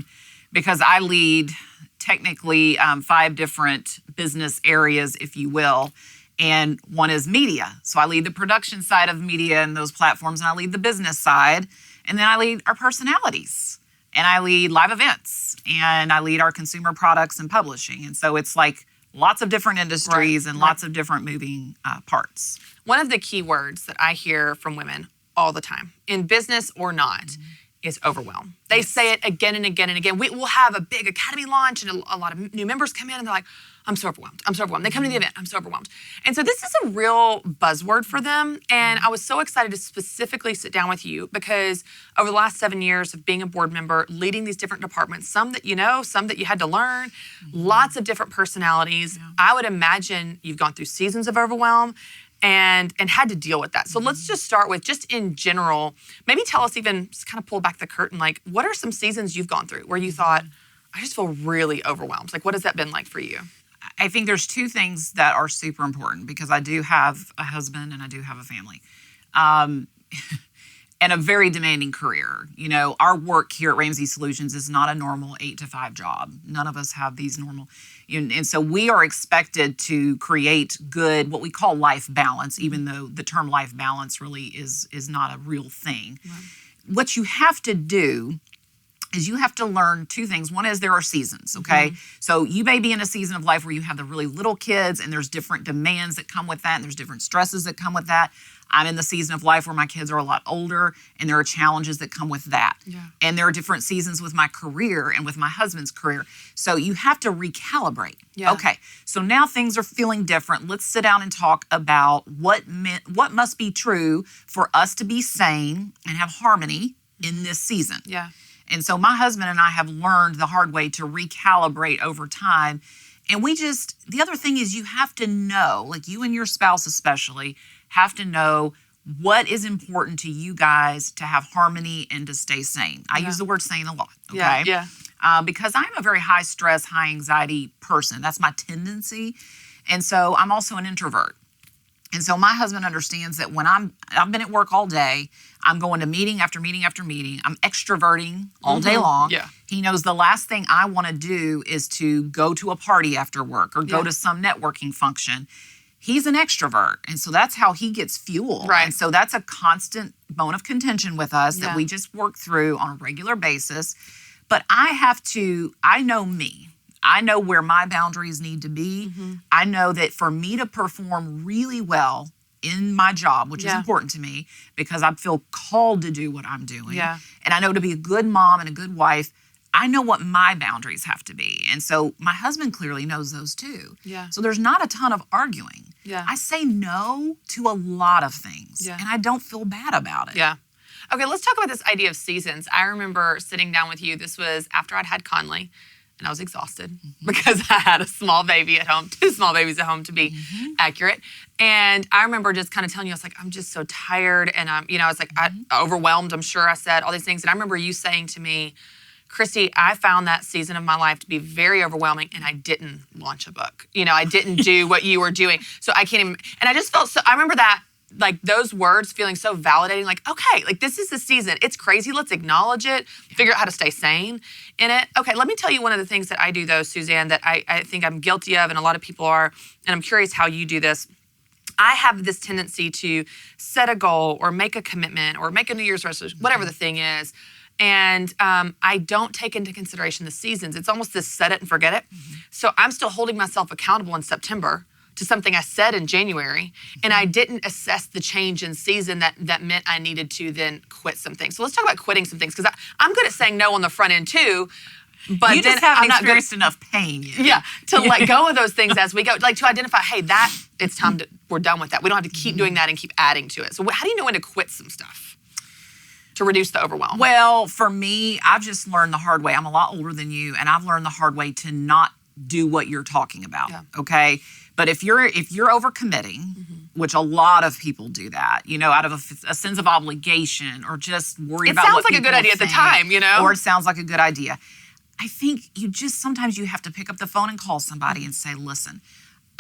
Because I lead technically 5 different business areas, if you will, and one is media. So I lead the production side of media and those platforms, and I lead the business side, and then I lead our personalities, and I lead live events, and I lead our consumer products and publishing. And so it's like lots of different industries and lots of different moving parts. One of the key words that I hear from women all the time, in business or not, is overwhelm. They say it again and again and again. We'll have a big academy launch and a lot of new members come in and they're like, I'm so overwhelmed. I'm so overwhelmed. They come to the event, I'm so overwhelmed. And so this is a real buzzword for them. And I was so excited to specifically sit down with you because over the last 7 years of being a board member, leading these different departments, some that you know, some that you had to learn, lots of different personalities. Yeah. I would imagine you've gone through seasons of overwhelm and had to deal with that. So let's just start with, just in general, maybe tell us, even just kind of pull back the curtain, like what are some seasons you've gone through where you thought, I just feel really overwhelmed? Like what has that been like for you? I think there's 2 things that are super important because I do have a husband and I do have a family. And a very demanding career. You know, our work here at Ramsey Solutions is not a normal 8 to 5 job. None of us have these normal, and so we are expected to create good, what we call life balance, even though the term life balance really is not a real thing. Right. What you have to do is you have to learn 2 things. One is there are seasons, okay? So you may be in a season of life where you have the really little kids and there's different demands that come with that and there's different stresses that come with that. I'm in the season of life where my kids are a lot older and there are challenges that come with that. Yeah. And there are different seasons with my career and with my husband's career. So you have to recalibrate. Yeah. Okay, so now things are feeling different. Let's sit down and talk about what must be true for us to be sane and have harmony in this season. Yeah. And so my husband and I have learned the hard way to recalibrate over time. And the other thing is you have to know, like you and your spouse especially, have to know what is important to you guys to have harmony and to stay sane. I use the word sane a lot, okay? Yeah. Because I'm a very high stress, high anxiety person. That's my tendency. And so I'm also an introvert. And so my husband understands that when I've been at work all day, I'm going to meeting after meeting after meeting. I'm extroverting all day long. Yeah. He knows the last thing I want to do is to go to a party after work or go to some networking function. He's an extrovert, and so that's how he gets fuel. Right. And so that's a constant bone of contention with us that we just work through on a regular basis. But I know me. I know where my boundaries need to be. I know that for me to perform really well in my job, which is important to me because I feel called to do what I'm doing. Yeah. And I know to be a good mom and a good wife, I know what my boundaries have to be. And so my husband clearly knows those too. Yeah. So there's not a ton of arguing. Yeah. I say no to a lot of things and I don't feel bad about it. Yeah. Okay, let's talk about this idea of seasons. I remember sitting down with you. This was after I'd had Conley. And I was exhausted because I had a small baby at home, 2 small babies at home to be accurate. And I remember just kind of telling you, I was like, I'm just so tired. And I was like, overwhelmed, I'm sure I said all these things. And I remember you saying to me, Christy, I found that season of my life to be very overwhelming, and I didn't launch a book. I didn't do what you were doing. So I can't even, and I just felt so, I remember that, like those words feeling so validating, like, okay, like this is the season. It's crazy. Let's acknowledge it, figure out how to stay sane in it. Okay, let me tell you one of the things that I do though, Suzanne, that I think I'm guilty of and a lot of people are, and I'm curious how you do this. I have this tendency to set a goal or make a commitment or make a New Year's resolution, whatever the thing is. And I don't take into consideration the seasons. It's almost this set it and forget it. So I'm still holding myself accountable in September to something I said in January, and I didn't assess the change in season that meant I needed to then quit some things. So let's talk about quitting some things, because I'm good at saying no on the front end too, but you then just haven't I'm not experienced enough pain yet. Yeah, to let go of those things as we go, like to identify, hey, that it's time to, we're done with that. We don't have to keep doing that and keep adding to it. So how do you know when to quit some stuff to reduce the overwhelm? Well, for me, I've just learned the hard way. I'm a lot older than you, and I've learned the hard way to not do what you're talking about. Yeah. Okay. But if you're overcommitting, which a lot of people do that, out of a sense of obligation or just worried about what it sounds like a good idea at the time, or it sounds like a good idea. I think sometimes you have to pick up the phone and call somebody and say, listen,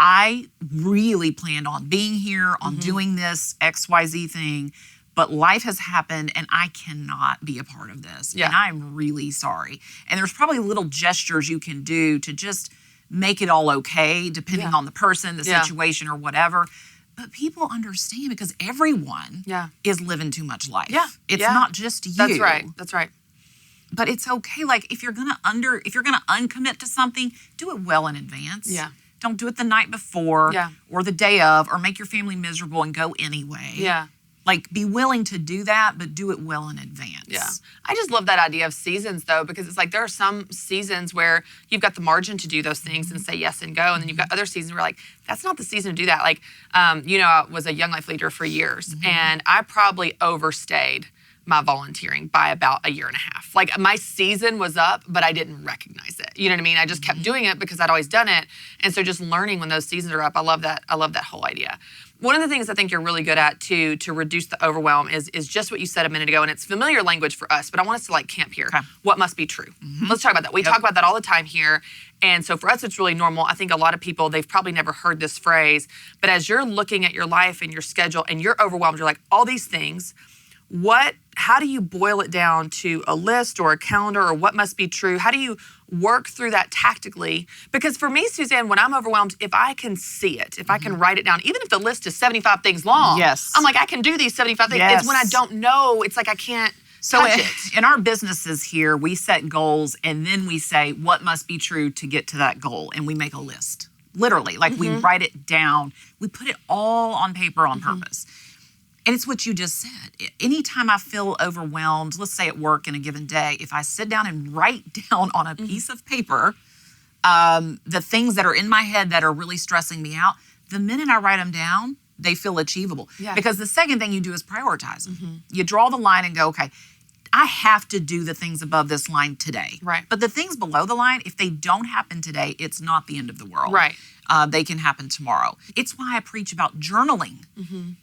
I really planned on being here, on doing this XYZ thing, but life has happened and I cannot be a part of this. Yeah. And I'm really sorry. And there's probably little gestures you can do to just make it all okay, depending on the person, the situation, or whatever. But people understand because everyone is living too much life. Yeah. It's not just you. That's right. That's right. But it's okay. Like if you're gonna uncommit to something, do it well in advance. Yeah. Don't do it the night before or the day of, or make your family miserable and go anyway. Yeah. Like be willing to do that, but do it well in advance. Yeah. I just love that idea of seasons though, because it's like there are some seasons where you've got the margin to do those things and say yes and go. And then you've got other seasons where like, that's not the season to do that. Like, I was a young life leader for years and I probably overstayed my volunteering by about a year and a half. Like my season was up, but I didn't recognize it. You know what I mean? I just kept doing it because I'd always done it. And so just learning when those seasons are up, I love that whole idea. One of the things I think you're really good at too, to reduce the overwhelm is just what you said a minute ago. And it's familiar language for us, but I want us to like camp here. Okay. What must be true? Let's talk about that. We talk about that all the time here. And so for us, it's really normal. I think a lot of people, they've probably never heard this phrase, but as you're looking at your life and your schedule and you're overwhelmed, you're like, all these things, how do you boil it down to a list or a calendar or what must be true? How do you work through that tactically? Because for me, Suzanne, when I'm overwhelmed, if I can see it, if I can write it down, even if the list is 75 things long, I'm like, I can do these 75 things. It's when I don't know, it's like I can't touch it. In our businesses here, we set goals and then we say what must be true to get to that goal. And we make a list, literally. Like we write it down. We put it all on paper on purpose. And it's what you just said. Anytime I feel overwhelmed, let's say at work in a given day, if I sit down and write down on a piece of paper the things that are in my head that are really stressing me out, the minute I write them down, they feel achievable. Yeah. Because the second thing you do is prioritize them. You draw the line and go, okay, I have to do the things above this line today. Right. But the things below the line, if they don't happen today, it's not the end of the world. Right. They can happen tomorrow. It's why I preach about journaling.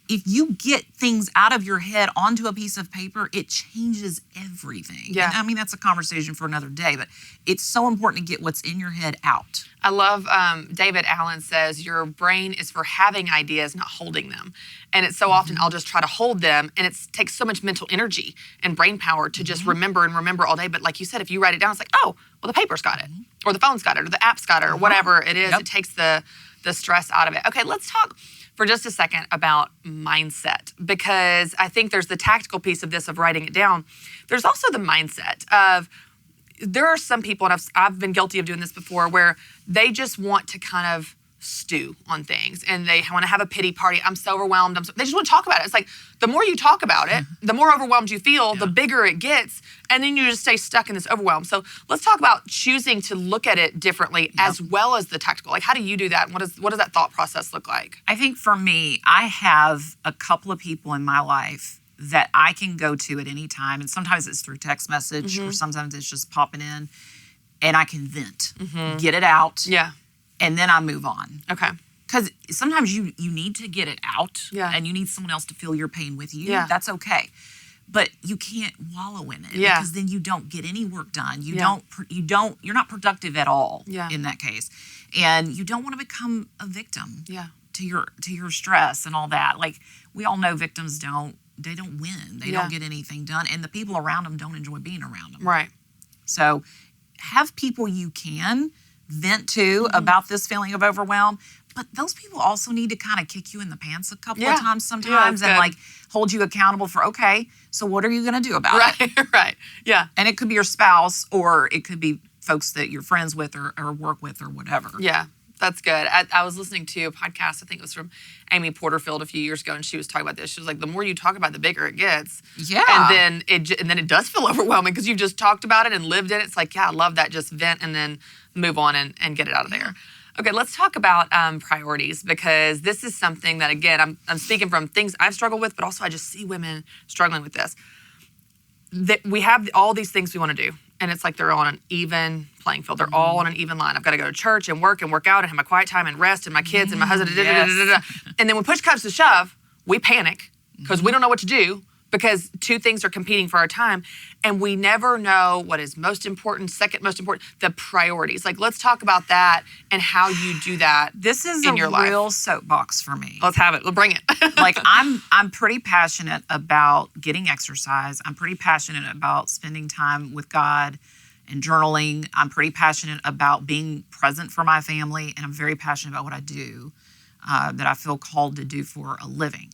If you get things out of your head onto a piece of paper, it changes everything. Yeah. And I mean, that's a conversation for another day, but it's so important to get what's in your head out. I love David Allen says your brain is for having ideas, not holding them. And it's so often I'll just try to hold them, and it takes so much mental energy and brain power to just remember and remember all day. But like you said, if you write it down, it's like, oh, well, the paper's got it, or the phone's got it, or the app's got it, or whatever it is. It takes the stress out of it. Okay, let's talk for just a second about mindset, because I think there's the tactical piece of this of writing it down. There's also the mindset of, there are some people, and I've been guilty of doing this before, where they just want to kind of stew on things and they want to have a pity party. I'm so overwhelmed. They just want to talk about it. It's like the more you talk about it, the more overwhelmed you feel, the bigger it gets. And then you just stay stuck in this overwhelm. So let's talk about choosing to look at it differently as well as the tactical. Like, how do you do that? What does that thought process look like? I think for me, I have a couple of people in my life that I can go to at any time. And sometimes it's through text message or sometimes it's just popping in and I can vent, get it out. Yeah. And then I move on. Okay. Because sometimes you need to get it out and you need someone else to feel your pain with you. Yeah. That's okay. but you can't wallow in it Yeah. because then you don't get any work done. You're not productive at all in that case. And you don't want to become a victim to your stress and all that. Like, we all know victims don't win. They don't get anything done, and the people around them don't enjoy being around them. Right. So have people you can vent to about this feeling of overwhelm, but those people also need to kind of kick you in the pants a couple of times sometimes and like hold you accountable for, okay, so what are you going to do about it? Right. Yeah. And it could be your spouse, or it could be folks that you're friends with or work with or whatever. Yeah. That's good. I was listening to a podcast, I think it was from Amy Porterfield a few years ago, and she was talking about this. She was like, the more you talk about it, the bigger it gets. Yeah. And then it does feel overwhelming because you've just talked about it and lived it. It's like, yeah, I love that. Just vent and then move on and get it out of there. Okay, let's talk about priorities, because this is something that, again, I'm speaking from things I've struggled with, but also I just see women struggling with this. That we have all these things we want to do, and it's like they're on an even playing field. They're all on an even line. I've got to go to church and work out and have my quiet time and rest and my kids and my husband. And then when push comes to shove, we panic because we don't know what to do, because two things are competing for our time, and we never know what is most important, second most important, the priorities. Like, let's talk about that and how you do that. This is in your life. Real soapbox for me. Let's have it. We'll bring it. Like, I'm pretty passionate about getting exercise. I'm pretty passionate about spending time with God and journaling. I'm pretty passionate about being present for my family, and I'm very passionate about what I do that I feel called to do for a living.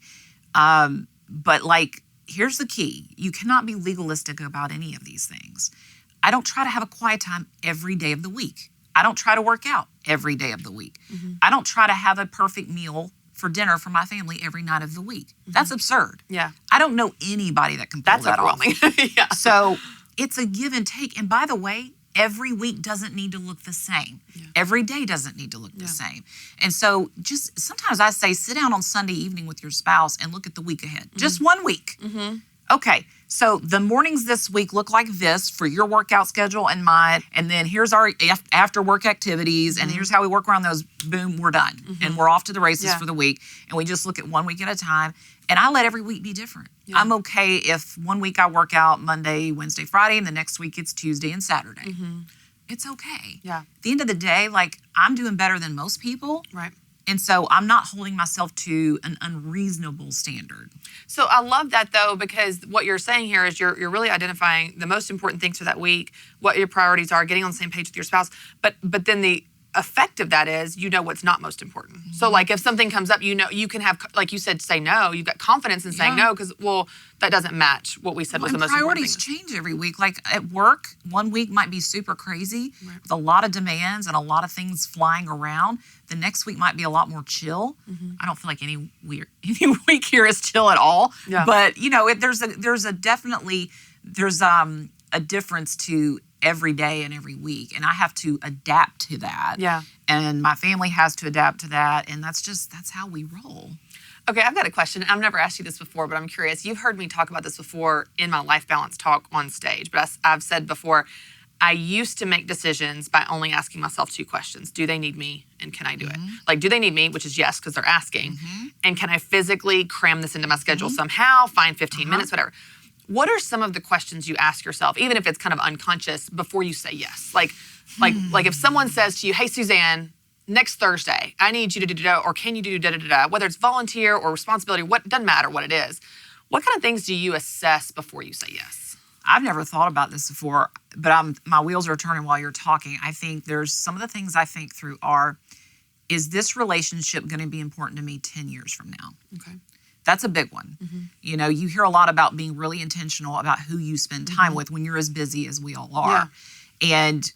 But like, here's the key. You cannot be legalistic about any of these things. I don't try to have a quiet time every day of the week. I don't try to work out every day of the week. I don't try to have a perfect meal for dinner for my family every night of the week. That's absurd. Yeah. I don't know anybody that can pull that off. That's overwhelming. Yeah. So it's a give and take. And by the way, every week doesn't need to look the same. Every day doesn't need to look the same. And so just sometimes I say, sit down on Sunday evening with your spouse and look at the week ahead. Just 1 week. Okay, so the mornings this week look like this for your workout schedule and mine. And then here's our after work activities. And here's how we work around those. Boom, we're done. And we're off to the races for the week. And we just look at 1 week at a time. And I let every week be different. I'm okay if 1 week I work out Monday, Wednesday, Friday, and the next week it's Tuesday and Saturday. It's okay. Yeah. At the end of the day, like, I'm doing better than most people. Right. And so I'm not holding myself to an unreasonable standard. So I love that, though, because what you're saying here is you're really identifying the most important things for that week, what your priorities are, getting on the same page with your spouse. But then the effect of that is, you know what's not most important. So like, if something comes up, you know, you can have, like you said, say no. You've got confidence in saying no, because, well, that doesn't match what we said was the most important thing. Priorities change every week. Like at work, 1 week might be super crazy with a lot of demands and a lot of things flying around. The next week might be a lot more chill. I don't feel like any week here is chill at all. Yeah. But you know, there's a difference to every day and every week, and I have to adapt to that. Yeah. And my family has to adapt to that, and that's how we roll. Okay, I've got a question. I've never asked you this before, but I'm curious. You've heard me talk about this before in my life balance talk on stage, but I've said before, I used to make decisions by only asking myself 2 questions. Do they need me, and can I do it? Like, do they need me, which is yes, because they're asking, and can I physically cram this into my schedule somehow, find 15 minutes, whatever. What are some of the questions you ask yourself, even if it's kind of unconscious, before you say yes? Like if someone says to you, hey, Suzanne, next Thursday, I need you to do or can you do da-da-da-da, whether it's volunteer or responsibility, doesn't matter what it is. What kind of things do you assess before you say yes? I've never thought about this before, but my wheels are turning while you're talking. I think there's some of the things I think through are, is this relationship going to be important to me 10 years from now? Okay. That's a big one. You know, you hear a lot about being really intentional about who you spend time with when you're as busy as we all are. And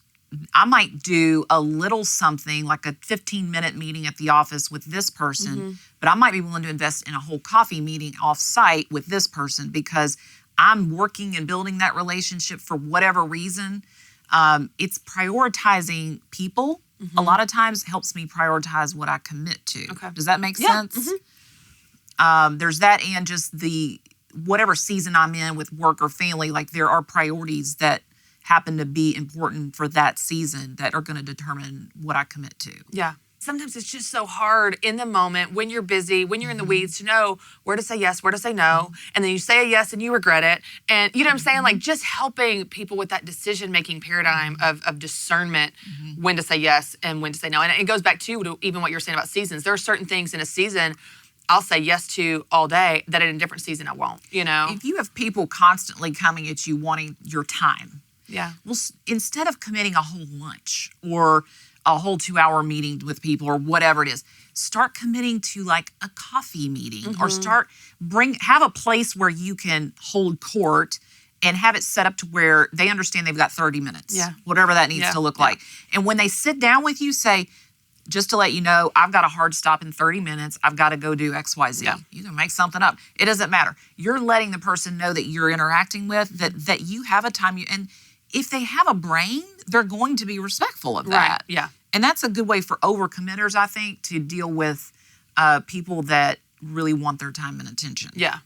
I might do a little something like a 15-minute meeting at the office with this person, but I might be willing to invest in a whole coffee meeting off-site with this person because I'm working and building that relationship for whatever reason. It's prioritizing people. A lot of times helps me prioritize what I commit to. Okay. Does that make sense? There's that, and just the whatever season I'm in with work or family, like there are priorities that happen to be important for that season that are going to determine what I commit to. Yeah. sometimes it's just so hard in the moment when you're busy, when you're in the weeds, to know where to say yes, where to say no. And then you say a yes and you regret it. And you know what I'm saying? Like just helping people with that decision-making paradigm of discernment, when to say yes and when to say no. And it goes back to even what you're saying about seasons. There are certain things in a season I'll say yes to all day that in a different season I won't, you know? If you have people constantly coming at you wanting your time, well, instead of committing a whole lunch or a whole 2-hour meeting with people or whatever it is, start committing to like a coffee meeting or have a place where you can hold court and have it set up to where they understand they've got 30 minutes, whatever that needs to look like. And when they sit down with you, say, just to let you know, I've got a hard stop in 30 minutes. I've got to go do X, Y, Z. You can make something up. It doesn't matter. You're letting the person know that you're interacting with, that you have a time. And if they have a brain, they're going to be respectful of that. Yeah. And that's a good way for overcommitters, I think, to deal with people that really want their time and attention. Yeah.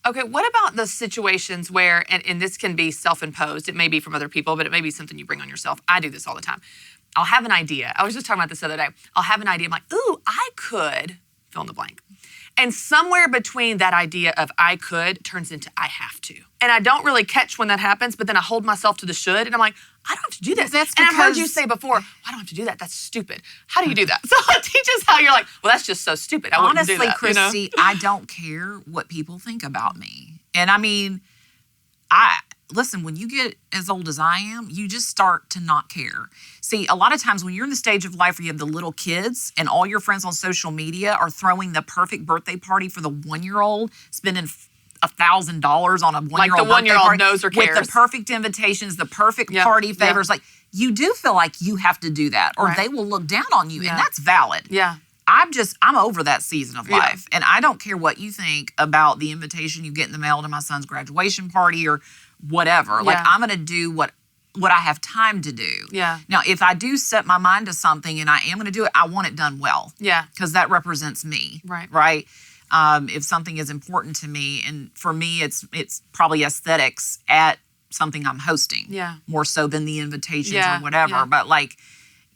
Okay, what about the situations where, and this can be self-imposed, it may be from other people, but it may be something you bring on yourself. I do this all the time. I'll have an idea. I was just talking about this the other day. I'll have an idea. I'm like, ooh, I could fill in the blank. And somewhere between that idea of I could turns into I have to. And I don't really catch when that happens, but then I hold myself to the should. And I'm like, I don't have to do this. That's and I've heard you say before, I don't have to do that. That's stupid. How do you do that? So teach us how you're like, well, that's just so stupid. I wouldn't do that. Honestly, Christy, you know? I don't care what people think about me. And I mean, listen, when you get as old as I am, you just start to not care. See, a lot of times when you're in the stage of life where you have the little kids and all your friends on social media are throwing the perfect birthday party for the 1-year-old, spending $1,000 on a 1-year-old like the 1-year-old knows or cares. With the perfect invitations, the perfect party favors. Like, you do feel like you have to do that or they will look down on you. And that's valid. Yeah. I'm over that season of life. And I don't care what you think about the invitation you get in the mail to my son's graduation party or whatever. Like, I'm going to do what I have time to do. Yeah. Now, if I do set my mind to something and I am going to do it, I want it done well. Yeah. Because that represents me. Right. Right? If something is important to me, and for me, it's probably aesthetics at something I'm hosting. Yeah. More so than the invitations or whatever. Yeah. But like,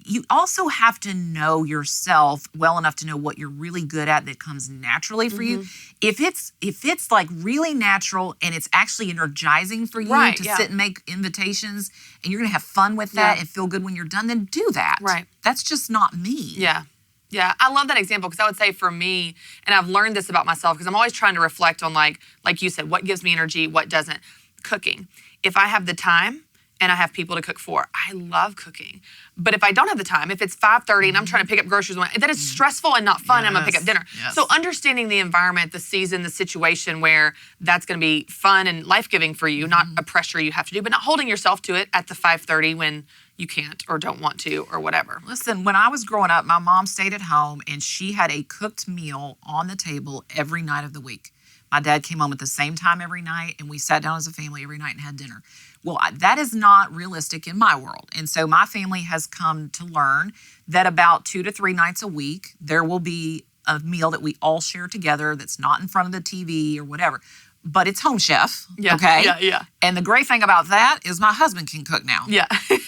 you also have to know yourself well enough to know what you're really good at that comes naturally for you. If it's like really natural and it's actually energizing for you to sit and make invitations and you're going to have fun with that and feel good when you're done, then do that. Right. That's just not me. Yeah. Yeah, I love that example because I would say for me, and I've learned this about myself because I'm always trying to reflect on like you said, what gives me energy, what doesn't. Cooking. If I have the time and I have people to cook for, I love cooking. But if I don't have the time, if it's 5:30 and I'm trying to pick up groceries, then it's stressful and not fun. And I'm gonna pick up dinner. Yes. So understanding the environment, the season, the situation where that's gonna be fun and life-giving for you, not a pressure you have to do, but not holding yourself to it at the 5:30 when you can't or don't want to or whatever. Listen, when I was growing up, my mom stayed at home and she had a cooked meal on the table every night of the week. My dad came home at the same time every night and we sat down as a family every night and had dinner. Well, that is not realistic in my world. And so my family has come to learn that about 2 to 3 nights a week, there will be a meal that we all share together that's not in front of the TV or whatever. But it's home chef, okay? Yeah. And the great thing about that is my husband can cook now. Yeah.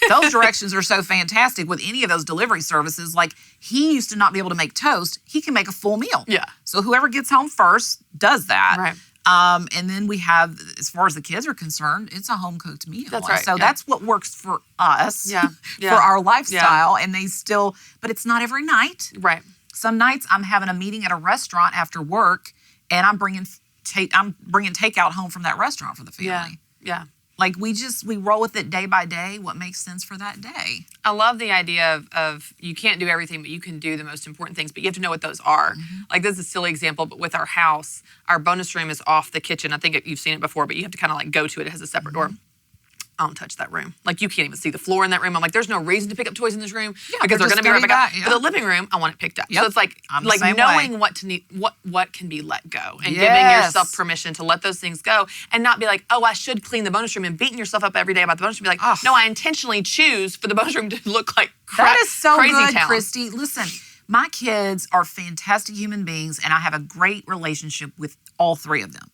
Those directions are so fantastic with any of those delivery services. Like, he used to not be able to make toast. He can make a full meal. Yeah. So whoever gets home first does that. Right. And then we have, as far as the kids are concerned, it's a home-cooked meal. That's right. So that's what works for us, for our lifestyle. And but it's not every night. Right. Some nights I'm having a meeting at a restaurant after work, and I'm bringing takeout home from that restaurant for the family. Yeah. Like, we roll with it day by day, what makes sense for that day. I love the idea of you can't do everything, but you can do the most important things, but you have to know what those are. Like, this is a silly example, but with our house, our bonus room is off the kitchen. I think you've seen it before, but you have to kind of like go to it. It has a separate door. I don't touch that room. Like, you can't even see the floor in that room. I'm like, there's no reason to pick up toys in this room because they're going to be right back up. But the living room, I want it picked up. So it's like knowing what can be let go and giving yourself permission to let those things go and not be like, oh, I should clean the bonus room and beating yourself up every day about the bonus room. Be like, no, I intentionally choose for the bonus room to look like that is so crazy good, town. Christy. Listen, my kids are fantastic human beings, and I have a great relationship with all 3 of them.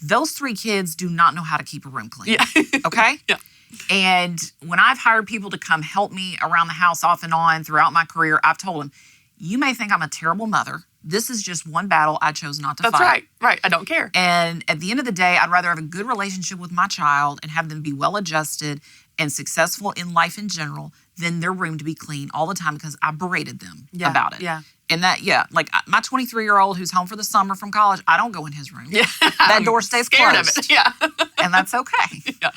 Those 3 kids do not know how to keep a room clean. Yeah. Okay? Yeah. And when I've hired people to come help me around the house off and on throughout my career, I've told them, You may think I'm a terrible mother. This is just one battle I chose not to fight. That's right. Right. I don't care. And at the end of the day, I'd rather have a good relationship with my child and have them be well-adjusted and successful in life in general than their room to be clean all the time because I berated them about it. Yeah. And that, like my 23-year-old who's home for the summer from college, I don't go in his room. Yeah. That door stays Scared closed. of it. Yeah. And that's okay. Yeah.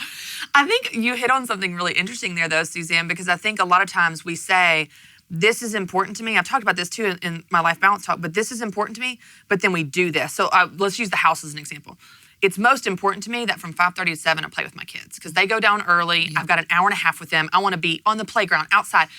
I think you hit on something really interesting there, though, Suzanne, because I think a lot of times we say, this is important to me. I've talked about this too in my life balance talk, but this is important to me, but then we do this. So let's use the house as an example. It's most important to me that from 5:30 to 7, I play with my kids because they go down early. I've got an hour and a half with them. I want to be on the playground, outside.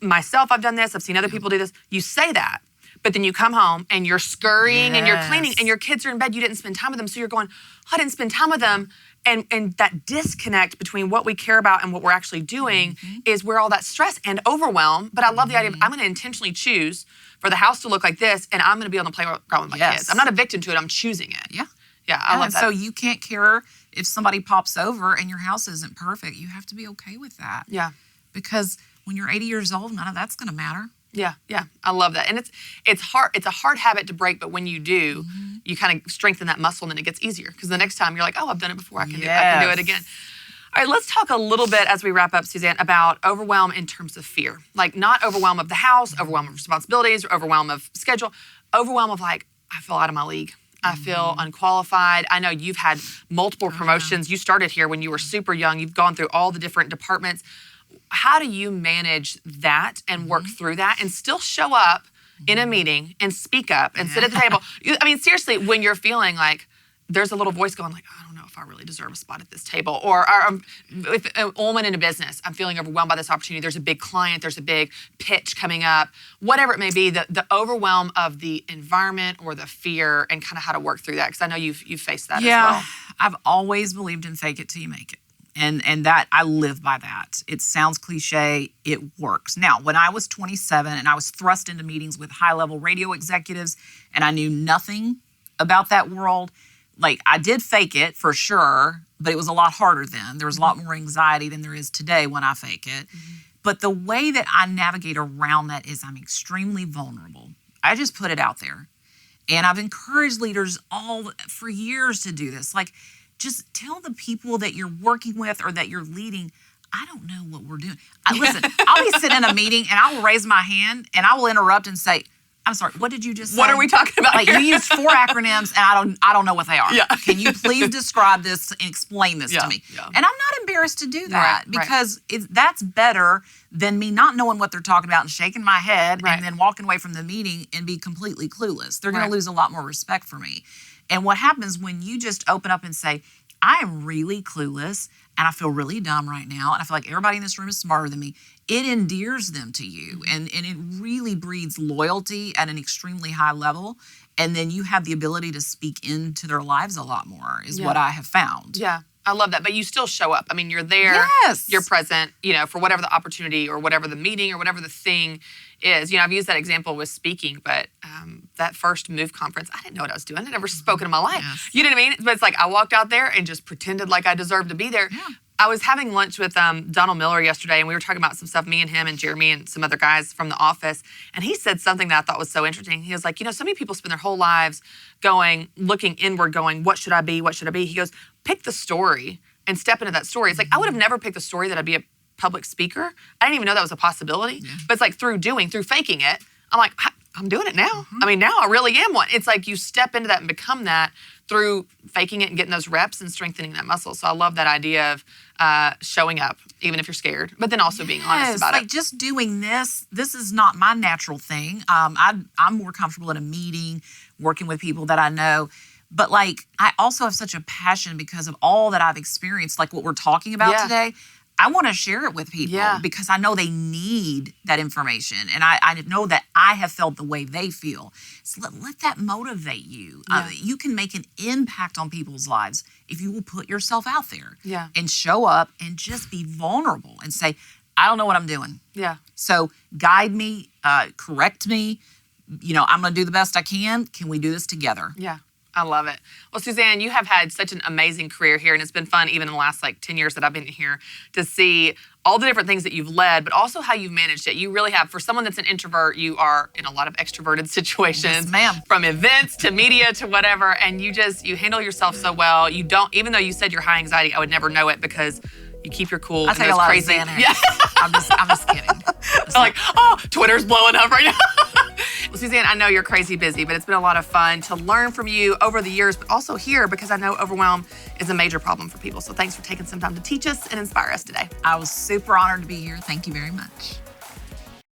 Myself, I've done this. I've seen other people do this. You say that, but then you come home and you're scurrying and you're cleaning and your kids are in bed. You didn't spend time with them. So you're going, I didn't spend time with them. And that disconnect between what we care about and what we're actually doing is where all that stress and overwhelm. But I love the idea of I'm going to intentionally choose for the house to look like this, and I'm going to be on the playground with my kids. I'm not a victim to it. I'm choosing it. Yeah. Yeah, I love that. So you can't care if somebody pops over and your house isn't perfect. You have to be okay with that. Yeah. Because when you're 80 years old, none of that's going to matter. Yeah, I love that. And it's hard. It's a hard habit to break, but when you do, you kind of strengthen that muscle and then it gets easier. Because the next time you're like, oh, I've done it before. I can do it again. All right, let's talk a little bit as we wrap up, Suzanne, about overwhelm in terms of fear. Like not overwhelm of the house, overwhelm of responsibilities, or overwhelm of schedule. Overwhelm of like, I feel out of my league. I feel unqualified. I know you've had multiple promotions. You started here when you were super young. You've gone through all the different departments. How do you manage that and work through that and still show up in a meeting and speak up and sit at the table? I mean, seriously, when you're feeling like there's a little voice going like, I don't know if I really deserve a spot at this table. Or if a woman in a business, I'm feeling overwhelmed by this opportunity. There's a big client, there's a big pitch coming up, whatever it may be, the overwhelm of the environment or the fear and kind of how to work through that. Because I know you've faced that as well. I've always believed in fake it till you make it. And that, I live by that. It sounds cliche, it works. Now, when I was 27 and I was thrust into meetings with high-level radio executives and I knew nothing about that world, like I did fake it for sure, but it was a lot harder then. There was a lot more anxiety than there is today when I fake it. But the way that I navigate around that is I'm extremely vulnerable. I just put it out there. And I've encouraged leaders for years to do this. Like, just tell the people that you're working with or that you're leading, I don't know what we're doing. Listen, I'll be sitting in a meeting and I will raise my hand and I will interrupt and say, I'm sorry, what did you just say? What are we talking about Like here? You used 4 acronyms and I don't know what they are. Yeah. Can you please describe this and explain this to me? Yeah. And I'm not embarrassed to do that because that's better than me not knowing what they're talking about and shaking my head and then walking away from the meeting and be completely clueless. They're going to lose a lot more respect for me. And what happens when you just open up and say, I am really clueless and I feel really dumb right now and I feel like everybody in this room is smarter than me, it endears them to you and it really breeds loyalty at an extremely high level. And then you have the ability to speak into their lives a lot more is what I have found. Yeah. I love that. But you still show up. I mean, you're there. Yes. You're present, for whatever the opportunity or whatever the meeting or whatever the thing is. I've used that example with speaking, but that first Move conference, I didn't know what I was doing. I'd never spoken in my life. Yes. You know what I mean? But it's like I walked out there and just pretended like I deserved to be there. Yeah. I was having lunch with Donald Miller yesterday, and we were talking about some stuff, me and him and Jeremy and some other guys from the office. And he said something that I thought was so interesting. He was like, so many people spend their whole lives looking inward, going, what should I be? What should I be? He goes, pick the story and step into that story. It's like, I would have never picked the story that I'd be a public speaker. I didn't even know that was a possibility. Yeah. But it's like through faking it, I'm like, I'm doing it now. I mean, now I really am one. It's like you step into that and become that through faking it and getting those reps and strengthening that muscle. So I love that idea of showing up, even if you're scared, but then also being honest about it. Just doing this is not my natural thing. I'm more comfortable in a meeting, working with people that I know. But I also have such a passion because of all that I've experienced, like what we're talking about today. I want to share it with people because I know they need that information. And I know that I have felt the way they feel. So let that motivate you. Yeah. You can make an impact on people's lives if you will put yourself out there and show up and just be vulnerable and say, I don't know what I'm doing. Yeah. So guide me, correct me. I'm going to do the best I can. Can we do this together? Yeah. I love it. Well, Suzanne, you have had such an amazing career here, and it's been fun even in the last 10 years that I've been here to see all the different things that you've led, but also how you've managed it. You really have. For someone that's an introvert, you are in a lot of extroverted situations. Yes, ma'am. From events to media to whatever, and you handle yourself so well. You don't, even though you said you're high anxiety, I would never know it because you keep your cool. I take a lot crazy, of Xanax. Yeah. I'm just kidding. Like, oh, Twitter's blowing up right now. Well, Suzanne, I know you're crazy busy, but it's been a lot of fun to learn from you over the years, but also here because I know overwhelm is a major problem for people. So thanks for taking some time to teach us and inspire us today. I was super honored to be here. Thank you very much.